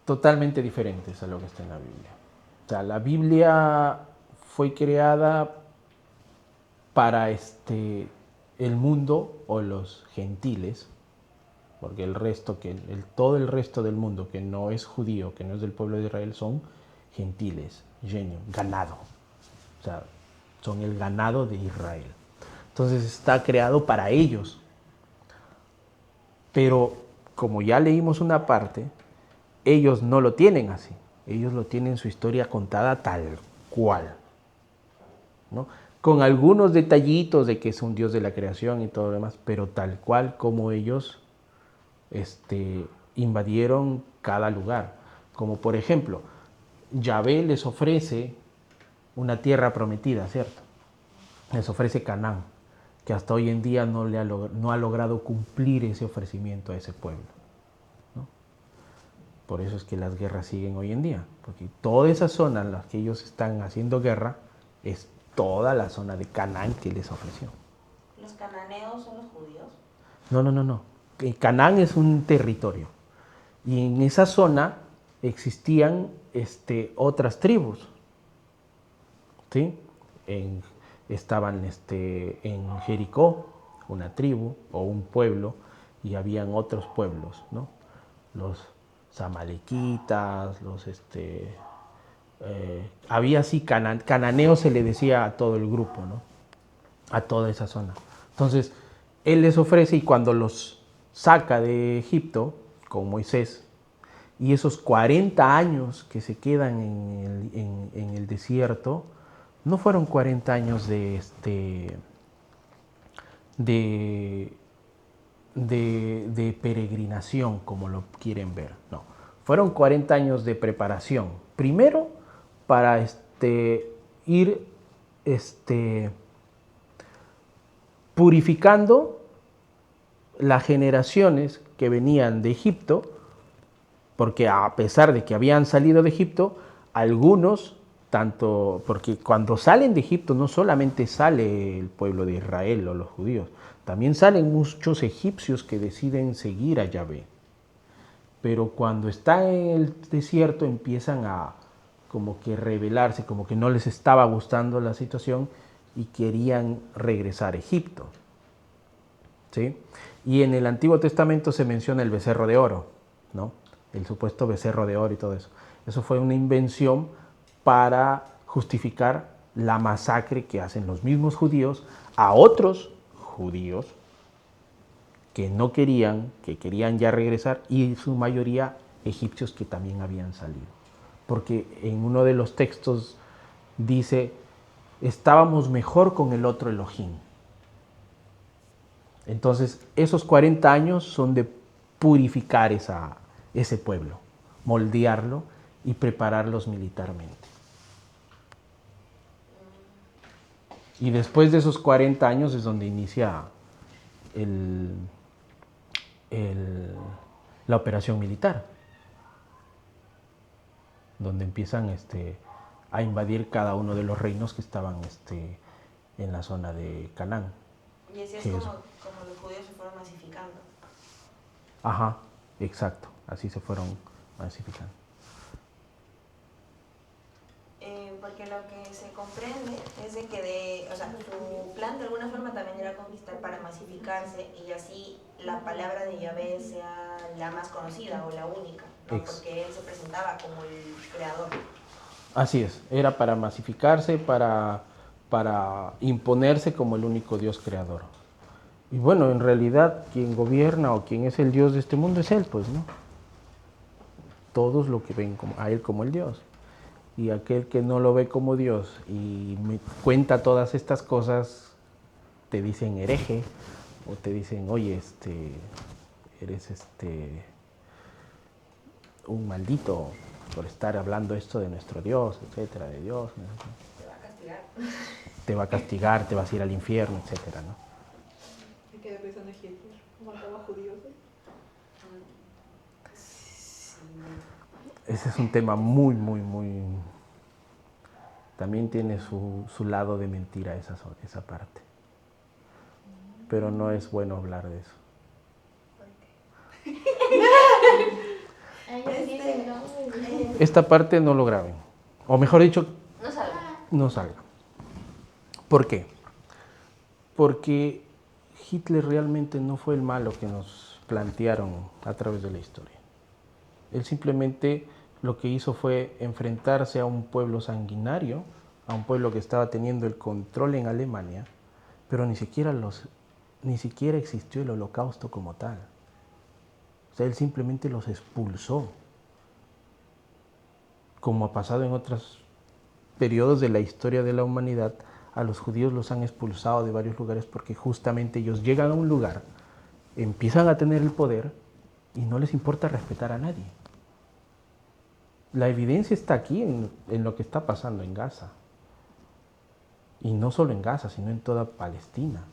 totalmente diferentes a lo que está en la Biblia. O sea, la Biblia fue creada para el mundo o los gentiles, porque todo el resto del mundo que no es judío, que no es del pueblo de Israel, son gentiles, genio, ganado. O sea, son el ganado de Israel. Entonces está creado para ellos. Pero como ya leímos una parte, ellos no lo tienen así. Ellos lo tienen su historia contada tal cual, ¿no? Con algunos detallitos de que es un Dios de la creación y todo lo demás, pero tal cual como ellos invadieron cada lugar. Como por ejemplo, Yahvé les ofrece una tierra prometida, ¿cierto? Les ofrece Canaán, que hasta hoy en día no ha logrado cumplir ese ofrecimiento a ese pueblo, ¿no? Por eso es que las guerras siguen hoy en día, porque toda esa zona en la que ellos están haciendo guerra es toda la zona de Canaán que les ofreció. ¿Los cananeos son los judíos? No. Canaán es un territorio y en esa zona existían otras tribus, ¿sí? Estaban en Jericó, una tribu o un pueblo, y habían otros pueblos, ¿no? Los amalequitas, había así, cananeo se le decía a todo el grupo, ¿no? A toda esa zona. Entonces, él les ofrece y cuando los saca de Egipto con Moisés, y esos 40 años que se quedan en el desierto, no fueron 40 años de peregrinación como lo quieren ver, no. Fueron 40 años de preparación. Primero, para ir purificando las generaciones que venían de Egipto, porque a pesar de que habían salido de Egipto, algunos tanto, porque cuando salen de Egipto no solamente sale el pueblo de Israel o los judíos, también salen muchos egipcios que deciden seguir a Yahvé. Pero cuando están en el desierto empiezan a como que rebelarse, como que no les estaba gustando la situación y querían regresar a Egipto. ¿Sí? Y en el Antiguo Testamento se menciona el becerro de oro, ¿no? El supuesto becerro de oro y todo eso. Eso fue una invención para justificar la masacre que hacen los mismos judíos a otros judíos que no querían, que querían ya regresar, y en su mayoría egipcios que también habían salido. Porque en uno de los textos dice, estábamos mejor con el otro Elohim. Entonces, esos 40 años son de purificar ese pueblo, moldearlo y prepararlos militarmente. Y después de esos 40 años es donde inicia la operación militar, donde empiezan a invadir cada uno de los reinos que estaban en la zona de Canaán. Y así es como los judíos se fueron masificando. Ajá, exacto, así se fueron masificando. Porque lo que se comprende es de que su plan de alguna forma también era conquistar para masificarse y así la palabra de Yahvé sea la más conocida o la única, ¿no? Porque él se presentaba como el creador. Así es, era para masificarse, para imponerse como el único Dios creador. Y bueno, en realidad quien gobierna o quien es el Dios de este mundo es Él, pues, ¿no? Todos lo que ven a Él como el Dios. Y aquel que no lo ve como Dios y me cuenta todas estas cosas, te dicen hereje o te dicen, oye, eres un maldito por estar hablando esto de nuestro Dios, etcétera, de Dios. Te va a castigar. Te va a castigar, te vas a ir al infierno, etcétera, ¿no? Me quedé pensando en Hitler, mataba judíos. Ese es un tema muy, muy, muy... También tiene su lado de mentira esa parte. Pero no es bueno hablar de eso. Esta parte no lo graben. O mejor dicho, no salga. ¿Por qué? Porque Hitler realmente no fue el malo que nos plantearon a través de la historia. Él simplemente lo que hizo fue enfrentarse a un pueblo sanguinario, a un pueblo que estaba teniendo el control en Alemania, pero ni siquiera existió el holocausto como tal. O sea, él simplemente los expulsó, como ha pasado en otros periodos de la historia de la humanidad. A los judíos los han expulsado de varios lugares porque justamente ellos llegan a un lugar, empiezan a tener el poder y no les importa respetar a nadie. La evidencia está aquí en lo que está pasando en Gaza. Y no solo en Gaza, sino en toda Palestina.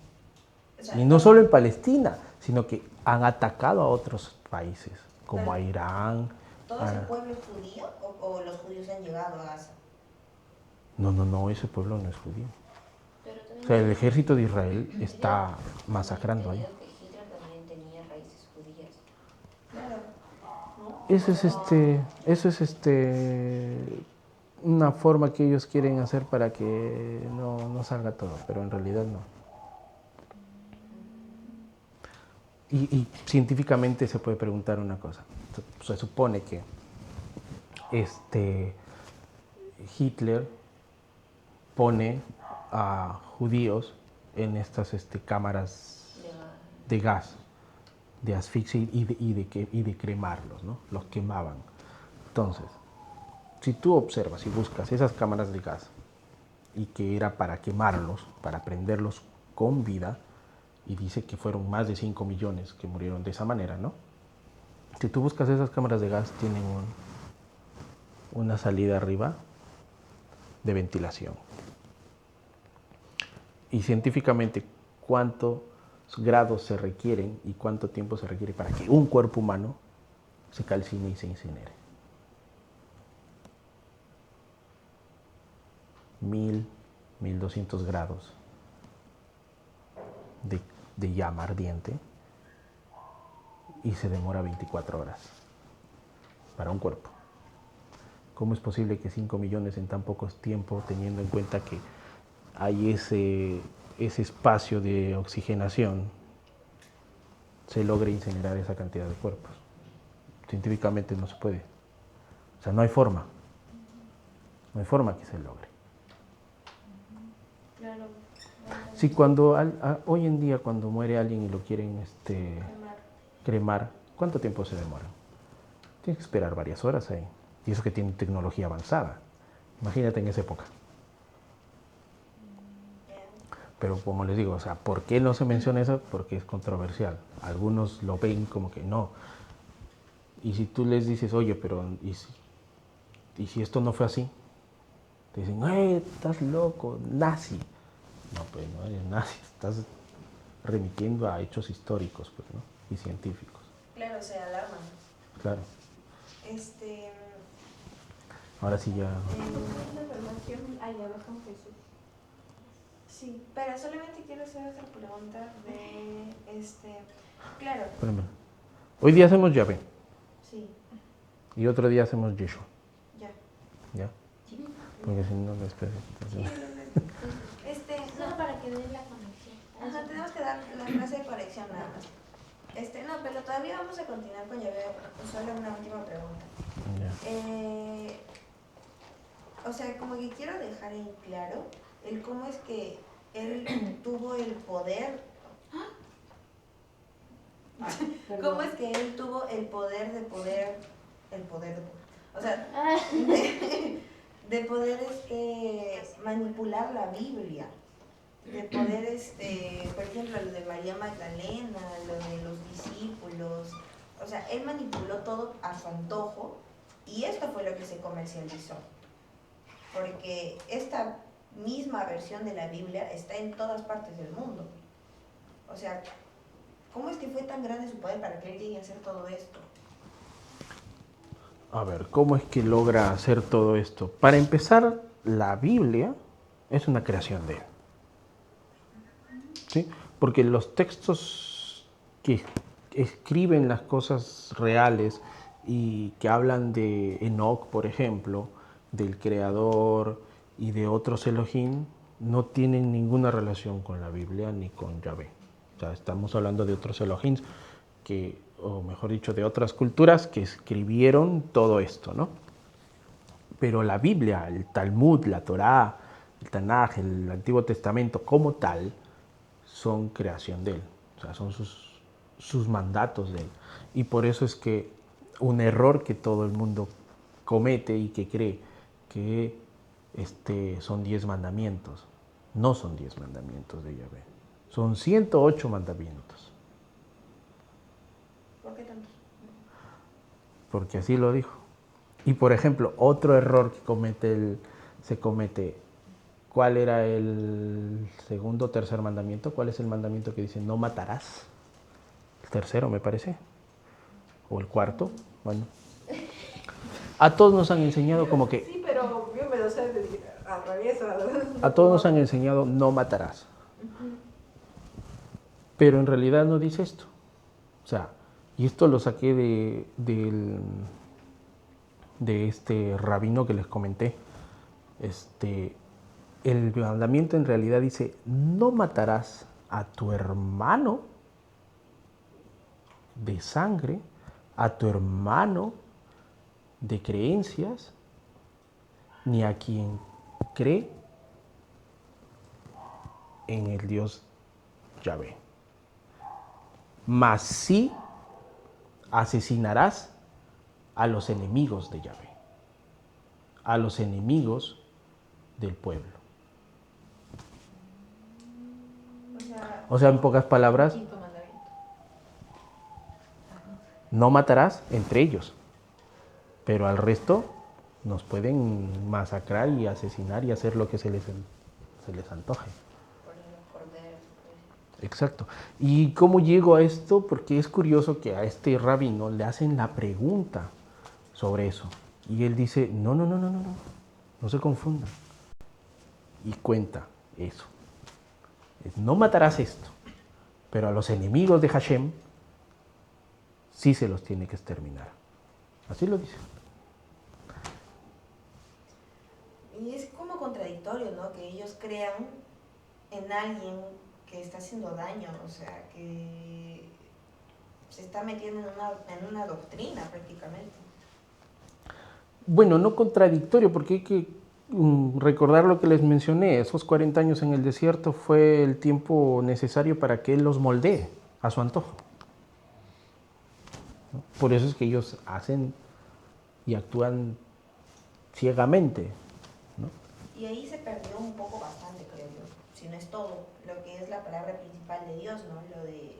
Y no solo en Palestina, sino que han atacado a otros países, como a Irán. ¿Todo ese pueblo es judío o los judíos han llegado a Gaza? No, ese pueblo no es judío. O sea, el ejército de Israel está masacrando ahí. Hitler también tenía raíces judías. Eso es una forma que ellos quieren hacer para que no salga todo, pero en realidad no. Y científicamente se puede preguntar una cosa. Se supone que Hitler pone a judíos en estas cámaras de gas, de asfixia y de cremarlos, ¿no? Los quemaban. Entonces, si tú observas y buscas esas cámaras de gas y que era para quemarlos, para prenderlos con vida, y dice que fueron más de 5 millones que murieron de esa manera, ¿no? Si tú buscas esas cámaras de gas, tienen una salida arriba de ventilación. Y científicamente, ¿cuántos grados se requieren y cuánto tiempo se requiere para que un cuerpo humano se calcine y se incinere? 1000, 1200 grados de llama ardiente y se demora 24 horas para un cuerpo. ¿Cómo es posible que 5 millones en tan poco tiempo, teniendo en cuenta que hay ese espacio de oxigenación, se logre incinerar esa cantidad de cuerpos? Científicamente no se puede. O sea, no hay forma. No hay forma que se logre. Claro. Si cuando hoy en día cuando muere alguien y lo quieren cremar, ¿cuánto tiempo se demora? Tienes que esperar varias horas ahí. Y eso que tiene tecnología avanzada. Imagínate en esa época. Pero como les digo, o sea, ¿por qué no se menciona eso? Porque es controversial. Algunos lo ven como que no. Y si tú les dices, oye, pero ¿y si esto no fue así? Te dicen, estás loco, nazi. No, pues no eres nazi, estás remitiendo a hechos históricos, pues, ¿no? Y científicos. Claro, se alarman. Claro. Ahora sí ya. La relación allá con Jesús. Sí, pero solamente quiero hacer otra pregunta de claro, Espérame. Hoy día hacemos Yahvé sí, y otro día hacemos Yeshua. ya. ¿Ya? Porque si no, después. Sí, Solo para que den la conexión. ajá, tenemos que dar la clase de corrección nada más. No, pero todavía vamos a continuar con Yahvé. Solo una última pregunta. Ya. O sea, como que quiero dejar en claro el cómo es que él tuvo el poder. ¿Cómo es que él tuvo el poder, o sea, de poder manipular la Biblia? De poder, por ejemplo, lo de María Magdalena, lo de los discípulos. O sea, él manipuló todo a su antojo y esto fue lo que se comercializó. Porque esta misma versión de la Biblia está en todas partes del mundo. O sea, ¿cómo es que fue tan grande su poder para que él llegue a hacer todo esto? A ver, ¿cómo es que logra hacer todo esto? Para empezar, la Biblia es una creación de él. ¿Sí? Porque los textos que escriben las cosas reales y que hablan de Enoc, por ejemplo, del creador y de otros Elohim, no tienen ninguna relación con la Biblia ni con Yahvé. O sea, estamos hablando de otros Elohim que, o mejor dicho, de otras culturas que escribieron todo esto, ¿no? Pero la Biblia, el Talmud, la Torá, el Tanaj, el Antiguo Testamento como tal, son creación de él. O sea, son sus mandatos de él. Y por eso es que un error que todo el mundo comete y que cree que son 10 mandamientos. No son 10 mandamientos de Yahvé. Son 108 mandamientos. ¿Por qué tantos? Porque así lo dijo. Y por ejemplo, otro error que se comete, ¿cuál era el segundo o tercer mandamiento? ¿Cuál es el mandamiento que dice no matarás? El tercero, me parece. O el cuarto. Bueno. A todos nos han enseñado como que... Sí, pero yo me lo sé al revés. A todos nos han enseñado no matarás. Pero en realidad no dice esto. O sea, y esto lo saqué de este rabino que les comenté. El mandamiento en realidad dice, no matarás a tu hermano de sangre, a tu hermano de creencias, ni a quien cree en el Dios Yahvé. Mas sí asesinarás a los enemigos de Yahvé, a los enemigos del pueblo. O sea, en pocas palabras, Quinto mandamiento. no matarás entre ellos, pero al resto nos pueden masacrar y asesinar y hacer lo que se les antoje. Exacto. ¿Y cómo llego a esto? Porque es curioso que a este rabino le hacen la pregunta sobre eso. Y él dice, no se confundan. y cuenta eso. No matarás esto, pero a los enemigos de Hashem sí se los tiene que exterminar. Así lo dice. Y es como contradictorio, ¿no? Que ellos crean en alguien que está haciendo daño, o sea, que se está metiendo en una doctrina prácticamente. Bueno, no contradictorio, porque hay que recordar lo que les mencioné. Esos 40 años en el desierto fue el tiempo necesario para que Él los moldee a su antojo. ¿No? Por eso es que ellos hacen y actúan ciegamente, ¿no? Y ahí se perdió un poco bastante, creo yo, si no es todo, lo que es la palabra principal de Dios, ¿no? Lo de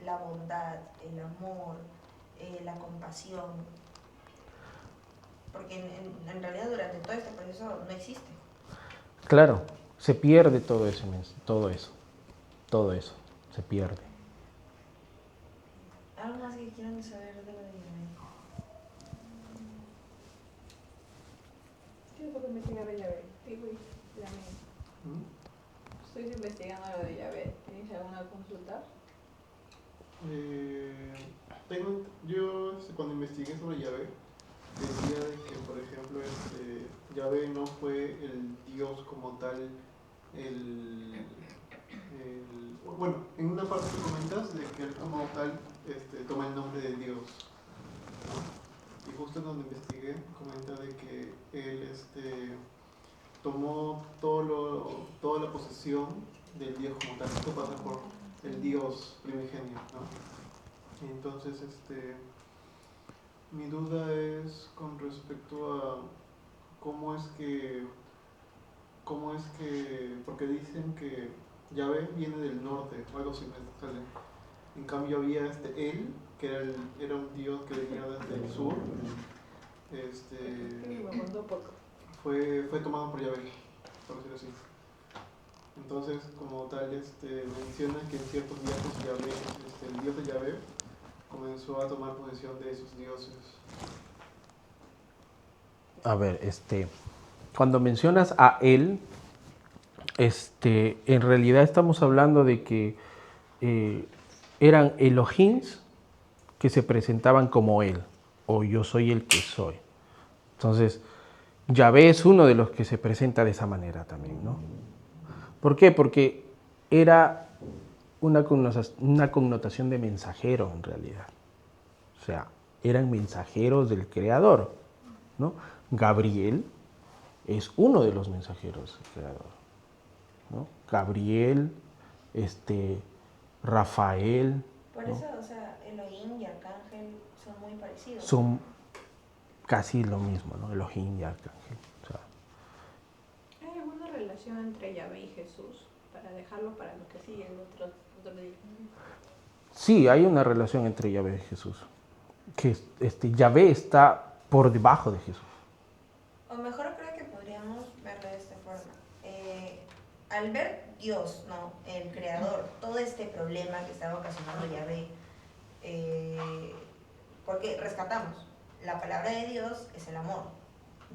la bondad, el amor, la compasión. Porque en realidad durante todo este proceso no existe. Claro, se pierde todo eso, todo eso, se pierde. ¿Algo más que quieran saber de lo de Yahvé? ¿Qué es lo que investigar de Yahvé? Digo, y la mía. Estoy investigando lo de Yahvé. ¿Tienes alguna consulta? Yo cuando investigué sobre Yahvé, decía de que, por ejemplo, Yahvé no fue el Dios como tal, bueno, en una parte que comentas de que él como tal toma el nombre de Dios, ¿no? Y justo cuando investigué, comenta de que él tomó toda la posesión del Dios como tal. Esto pasa por el Dios primigenio, ¿no? Entonces, mi duda es con respecto a cómo es que, porque dicen que Yahvé viene del norte, o algo así me sale. En cambio había él, que era un dios que venía desde el sur, Me mandó poco. fue tomado por Yahvé, por decirlo así. Entonces, como tal, menciona que en ciertos viajes Yahvé, el dios de Yahvé, comenzó a tomar posesión de esos dioses. A ver, cuando mencionas a Él, en realidad estamos hablando de que eran Elohims que se presentaban como Él, o yo soy el que soy. Entonces, Yahvé es uno de los que se presenta de esa manera también, ¿no? ¿Por qué? Porque era una connotación de mensajero en realidad. O sea, eran mensajeros del Creador, ¿no? Gabriel es uno de los mensajeros del Creador, ¿no? Gabriel, Rafael. Por ¿no? eso, o sea, Elohim y Arcángel son muy parecidos. Son casi lo mismo, ¿no? Elohim y Arcángel. O sea, ¿Hay alguna relación entre Yahvé y Jesús? Para dejarlo para los que siguen otro día. sí, hay una relación entre Yahvé y Jesús. Que Yahvé está por debajo de Jesús. O mejor creo que podríamos verlo de esta forma. Al ver Dios, ¿no? El creador, todo este problema que estaba ocasionando Yahvé, porque rescatamos, la palabra de Dios es el amor,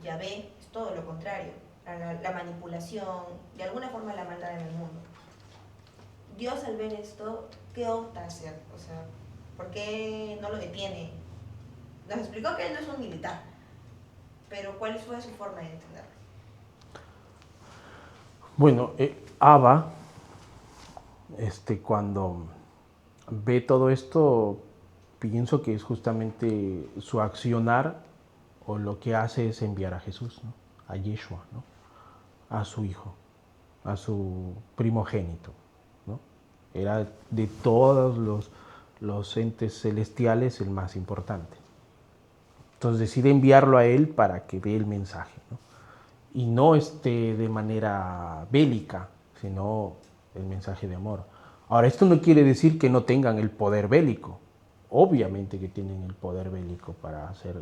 Yahvé es todo lo contrario, la manipulación, de alguna forma la maldad en el mundo. Dios al ver esto, ¿qué opta a hacer? O sea, ¿por qué no lo detiene? Nos explicó que él no es un militar, pero ¿cuál fue su forma de entenderlo? Bueno, Abba, cuando ve todo esto, pienso que es justamente su accionar o lo que hace es enviar a Jesús, ¿no? A Yeshua, ¿no? A su hijo, a su primogénito, ¿no? Era de todos los entes celestiales el más importante. Entonces decide enviarlo a él para que dé el mensaje, ¿no? Y no de manera bélica, sino el mensaje de amor. Ahora, esto no quiere decir que no tengan el poder bélico. Obviamente que tienen el poder bélico para hacer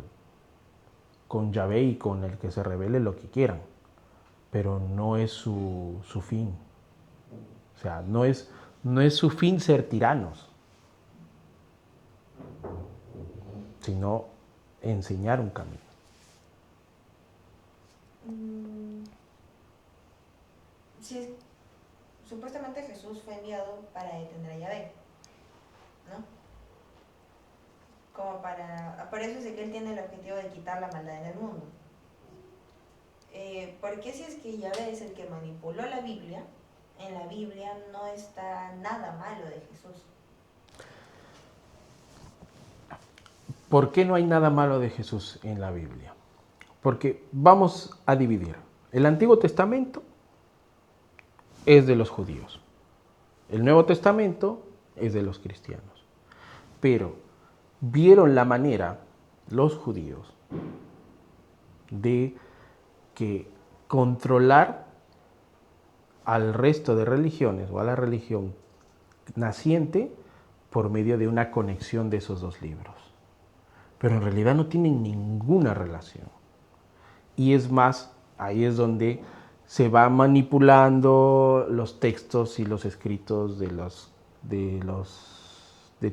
con Yahvé y con el que se revele lo que quieran, pero no es su fin. O sea, no es su fin ser tiranos, sino enseñar un camino. supuestamente Jesús fue enviado para detener a Yahvé, ¿no? Por eso es de que él tiene el objetivo de quitar la maldad en el mundo. ¿Por qué si es que Yahvé es el que manipuló la Biblia? En la Biblia no está nada malo de Jesús. ¿Por qué no hay nada malo de Jesús en la Biblia? Porque vamos a dividir. El Antiguo Testamento es de los judíos. El Nuevo Testamento es de los cristianos. Pero vieron la manera, los judíos, de que controlar al resto de religiones o a la religión naciente por medio de una conexión de esos dos libros. Pero en realidad no tienen ninguna relación. Y es más, ahí es donde se va manipulando los textos y los escritos de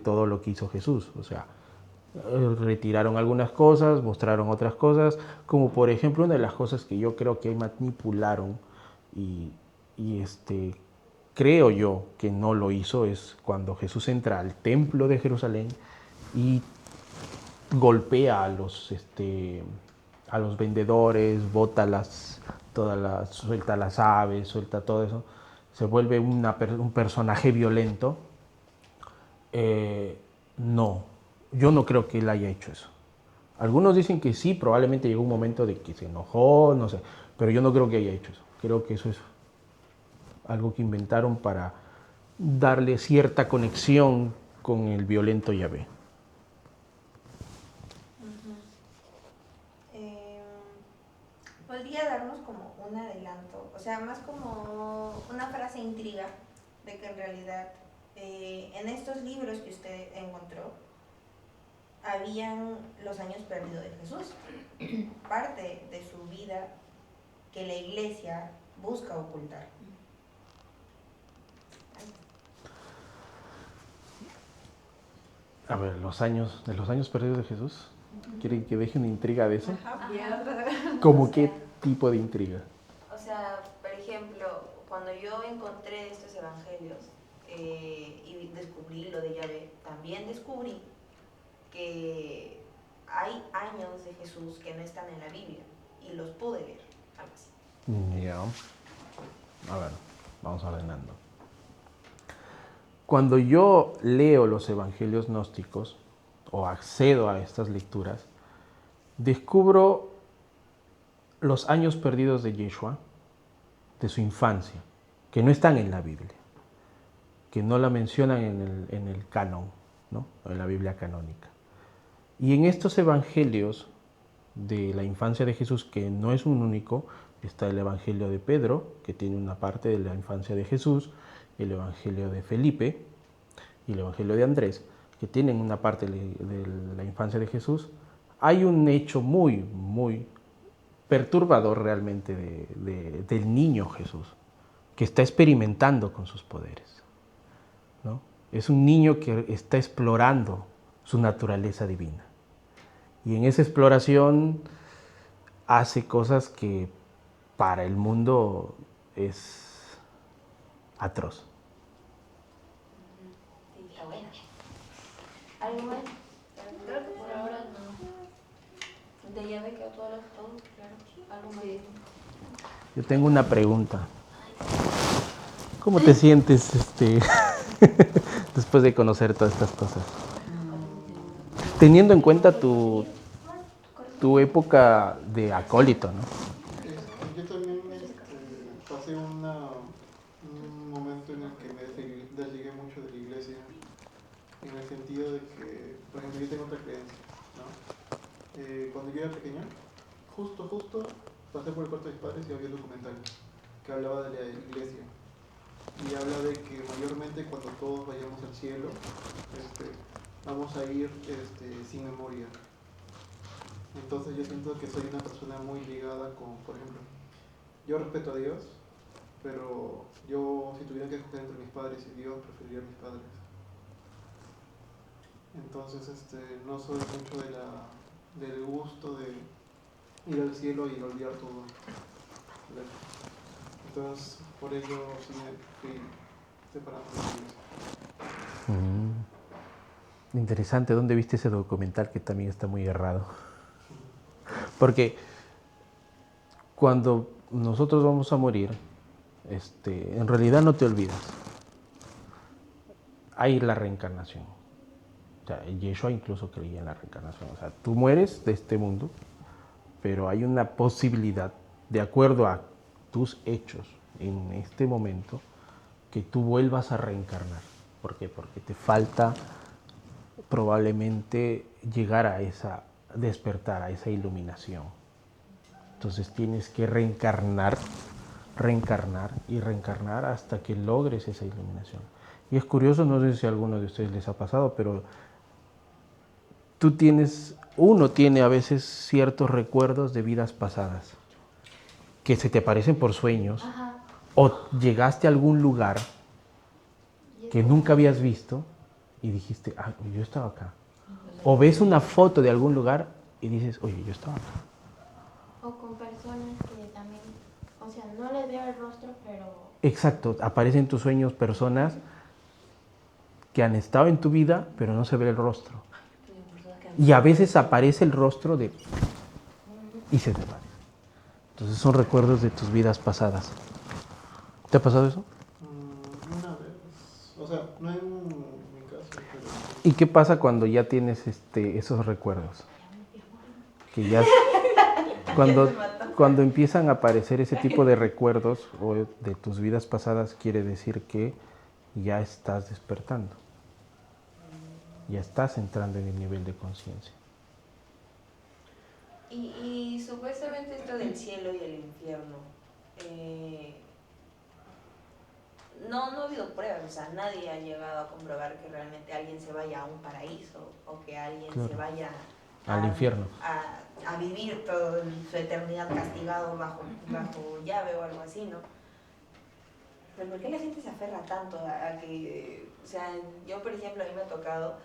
todo lo que hizo Jesús. O sea, retiraron algunas cosas, mostraron otras cosas, como por ejemplo una de las cosas que yo creo que manipularon y creo yo que no lo hizo es cuando Jesús entra al templo de Jerusalén y golpea a los vendedores, suelta las aves, suelta todo eso, se vuelve un personaje violento. No, yo no creo que él haya hecho eso. Algunos dicen que sí, probablemente llegó un momento de que se enojó, no sé, pero yo no creo que haya hecho eso. Creo que eso es algo que inventaron para darle cierta conexión con el violento Yahvé. Podría darnos como un adelanto, o sea, más como una frase intriga de que en realidad en estos libros que usted encontró habían los años perdidos de Jesús, parte de su vida que la iglesia busca ocultar. A ver, los años perdidos de Jesús. ¿Quieren que deje una intriga de eso? ¿Cómo qué tipo de intriga? O sea, por ejemplo, cuando yo encontré estos evangelios y descubrí lo de Yahvé, también descubrí que hay años de Jesús que no están en la Biblia y los pude ver, algo así. Ya. A ver, vamos ordenando. Cuando yo leo los evangelios gnósticos o accedo a estas lecturas, descubro los años perdidos de Yeshua, de su infancia, que no están en la Biblia, que no la mencionan en el canon, ¿no? En la Biblia canónica. Y en estos evangelios de la infancia de Jesús, que no es un único, está el evangelio de Pedro, que tiene una parte de la infancia de Jesús, el evangelio de Felipe y el evangelio de Andrés, que tienen una parte de la infancia de Jesús. Hay un hecho muy, muy perturbador realmente del niño Jesús, que está experimentando con sus poderes, ¿no? Es un niño que está explorando su naturaleza divina. Y en esa exploración hace cosas que para el mundo es atroz. Sí, está buena. ¿Algo más? Creo que por ahora no. De Yahvé quedó todo, claro. Algo más. Yo tengo una pregunta. ¿Cómo te sientes después de conocer todas estas cosas? Teniendo en cuenta tu época de acólito, ¿no? Yo también pasé un momento en el que me desligué mucho de la iglesia, en el sentido de que, por ejemplo, yo tengo otra creencia, ¿no? Cuando yo era pequeño, justo pasé por el cuarto de mis padres y había un documental que hablaba de la iglesia y habla de que mayormente cuando todos vayamos al cielo vamos a ir sin memoria. Entonces yo siento que soy una persona muy ligada con, por ejemplo, yo respeto a Dios, pero yo si tuviera que escoger entre mis padres y Dios, preferiría a mis padres. Entonces no soy mucho del gusto de ir al cielo y olvidar todo. Entonces, por ello sí me fui separando de la iglesia. Interesante, ¿dónde viste ese documental que también está muy errado? Porque cuando nosotros vamos a morir, en realidad no te olvidas. Hay la reencarnación. O sea, Yeshua incluso creía en la reencarnación. O sea, tú mueres de este mundo, pero hay una posibilidad, de acuerdo a tus hechos en este momento, que tú vuelvas a reencarnar. ¿Por qué? Porque te falta probablemente llegar a despertar, a esa iluminación. Entonces tienes que reencarnar y reencarnar hasta que logres esa iluminación. Y es curioso, no sé si a alguno de ustedes les ha pasado, pero uno tiene a veces ciertos recuerdos de vidas pasadas que se te aparecen por sueños. Ajá. O llegaste a algún lugar que nunca habías visto y dijiste, yo estaba acá. O ves una foto de algún lugar y dices, oye, yo estaba acá. O con personas que también, o sea, no les veo el rostro, pero... Exacto, aparecen en tus sueños personas que han estado en tu vida, pero no se ve el rostro. Y a veces aparece el rostro y se desvanece. Entonces son recuerdos de tus vidas pasadas. ¿Te ha pasado eso? Una vez, o sea, no en mi caso, pero... ¿Y qué pasa cuando ya tienes esos recuerdos? Que ya cuando empiezan a aparecer ese tipo de recuerdos o de tus vidas pasadas, quiere decir que ya estás despertando. Ya estás entrando en el nivel de conciencia. Y supuestamente esto del cielo y el infierno, no ha habido pruebas, o sea, nadie ha llegado a comprobar que realmente alguien se vaya a un paraíso o que alguien se vaya al infierno. A vivir toda su eternidad castigado bajo llave o algo así, ¿no? Pero ¿por qué la gente se aferra tanto a que, o sea, yo por ejemplo, a mí me ha tocado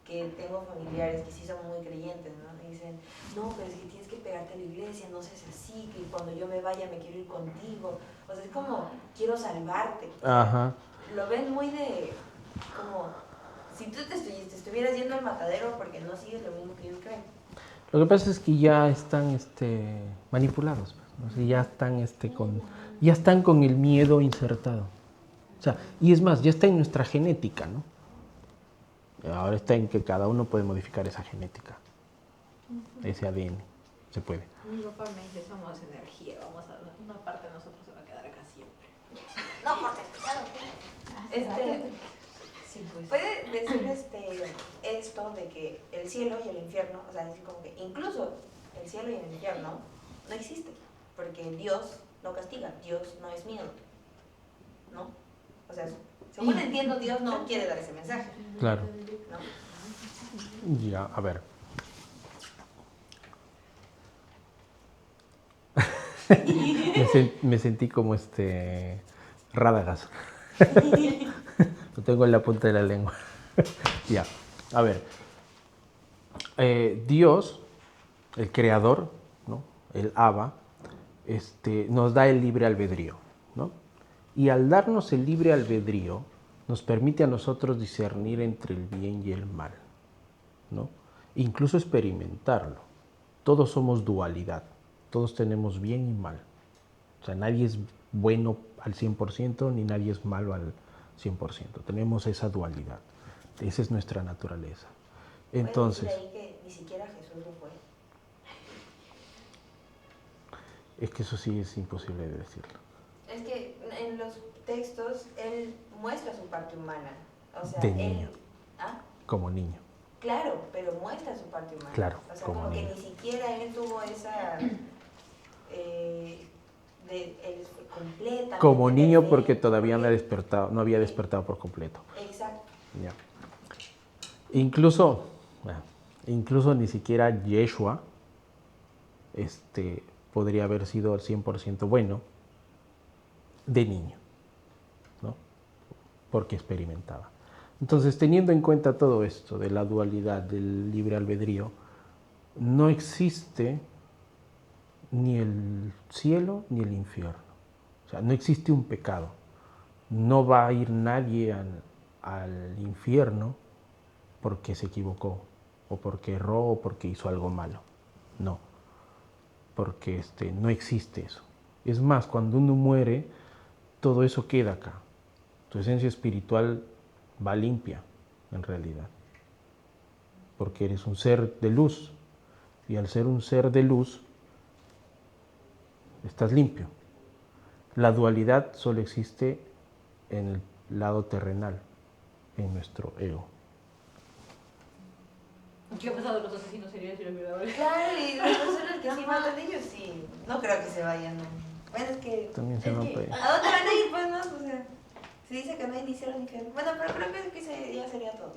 que tengo familiares que sí son muy creyentes, ¿no? Y dicen, no, pero es que tienes que pegarte a la iglesia, no seas así, que cuando yo me vaya me quiero ir contigo. O sea, es como, quiero salvarte. Ajá. Lo ven muy de, como, si tú te estuvieras yendo al matadero porque no sigues lo mismo que ellos creen. Lo que pasa es que ya están manipulados, ¿no? O sea, ya están con el miedo insertado. O sea, y es más, ya está en nuestra genética, ¿no? Ahora está en que cada uno puede modificar esa genética, ese ADN, se puede. Mi papá me dice, somos energía, una parte de nosotros se va a quedar acá siempre. No, porque, claro. Sí, pues. Puede decir esto de que el cielo y el infierno, o sea, decir como que incluso el cielo y el infierno no existen, porque Dios no castiga, Dios no es miedo, ¿no? O sea, según entiendo, Dios no quiere dar ese mensaje. Claro. ¿No? Ya, a ver. me sentí como Rádagas. Lo tengo en la punta de la lengua. Ya, a ver. Dios, el creador, ¿no? El Abba, nos da el libre albedrío, ¿no? Y al darnos el libre albedrío, nos permite a nosotros discernir entre el bien y el mal, ¿no? Incluso experimentarlo. Todos somos dualidad, todos tenemos bien y mal. O sea, nadie es bueno al 100% ni nadie es malo al 100%. Tenemos esa dualidad. Esa es nuestra naturaleza. Entonces, ¿puedes decir ahí que ni siquiera Jesús lo fue? es que eso sí es imposible de decirlo. Es que en los textos él muestra su parte humana. O sea, De niño. ¿Ah? Como niño. Claro, pero muestra su parte humana. Claro, o sea, como como niño. que ni siquiera él tuvo esa... él fue completamente Como niño perfecto, porque todavía porque- no había despertado por completo. Exacto. Ya. Incluso ni siquiera Yeshua podría haber sido al 100% bueno de niño, ¿no? Porque experimentaba. Entonces, teniendo en cuenta todo esto de la dualidad del libre albedrío, no existe ni el cielo ni el infierno. O sea, no existe un pecado. No va a ir nadie al infierno porque se equivocó, o porque erró, o porque hizo algo malo. No, porque no existe eso. Es más, cuando uno muere, todo eso queda acá. Tu esencia espiritual va limpia, en realidad. Porque eres un ser de luz. Y al ser un ser de luz, estás limpio. La dualidad solo existe en el lado terrenal, en nuestro ego. ¿Qué ha pasado de los asesinos seriales y los violadores? Claro, y las personas que sí matan ellos, sí. No creo que se vayan. Bueno, es que. También se es van que, para allá. ¿a dónde van a ir? Pues no, o sea. Se dice que no hay ni cielo ni infierno. Bueno, pero creo que ya sería todo.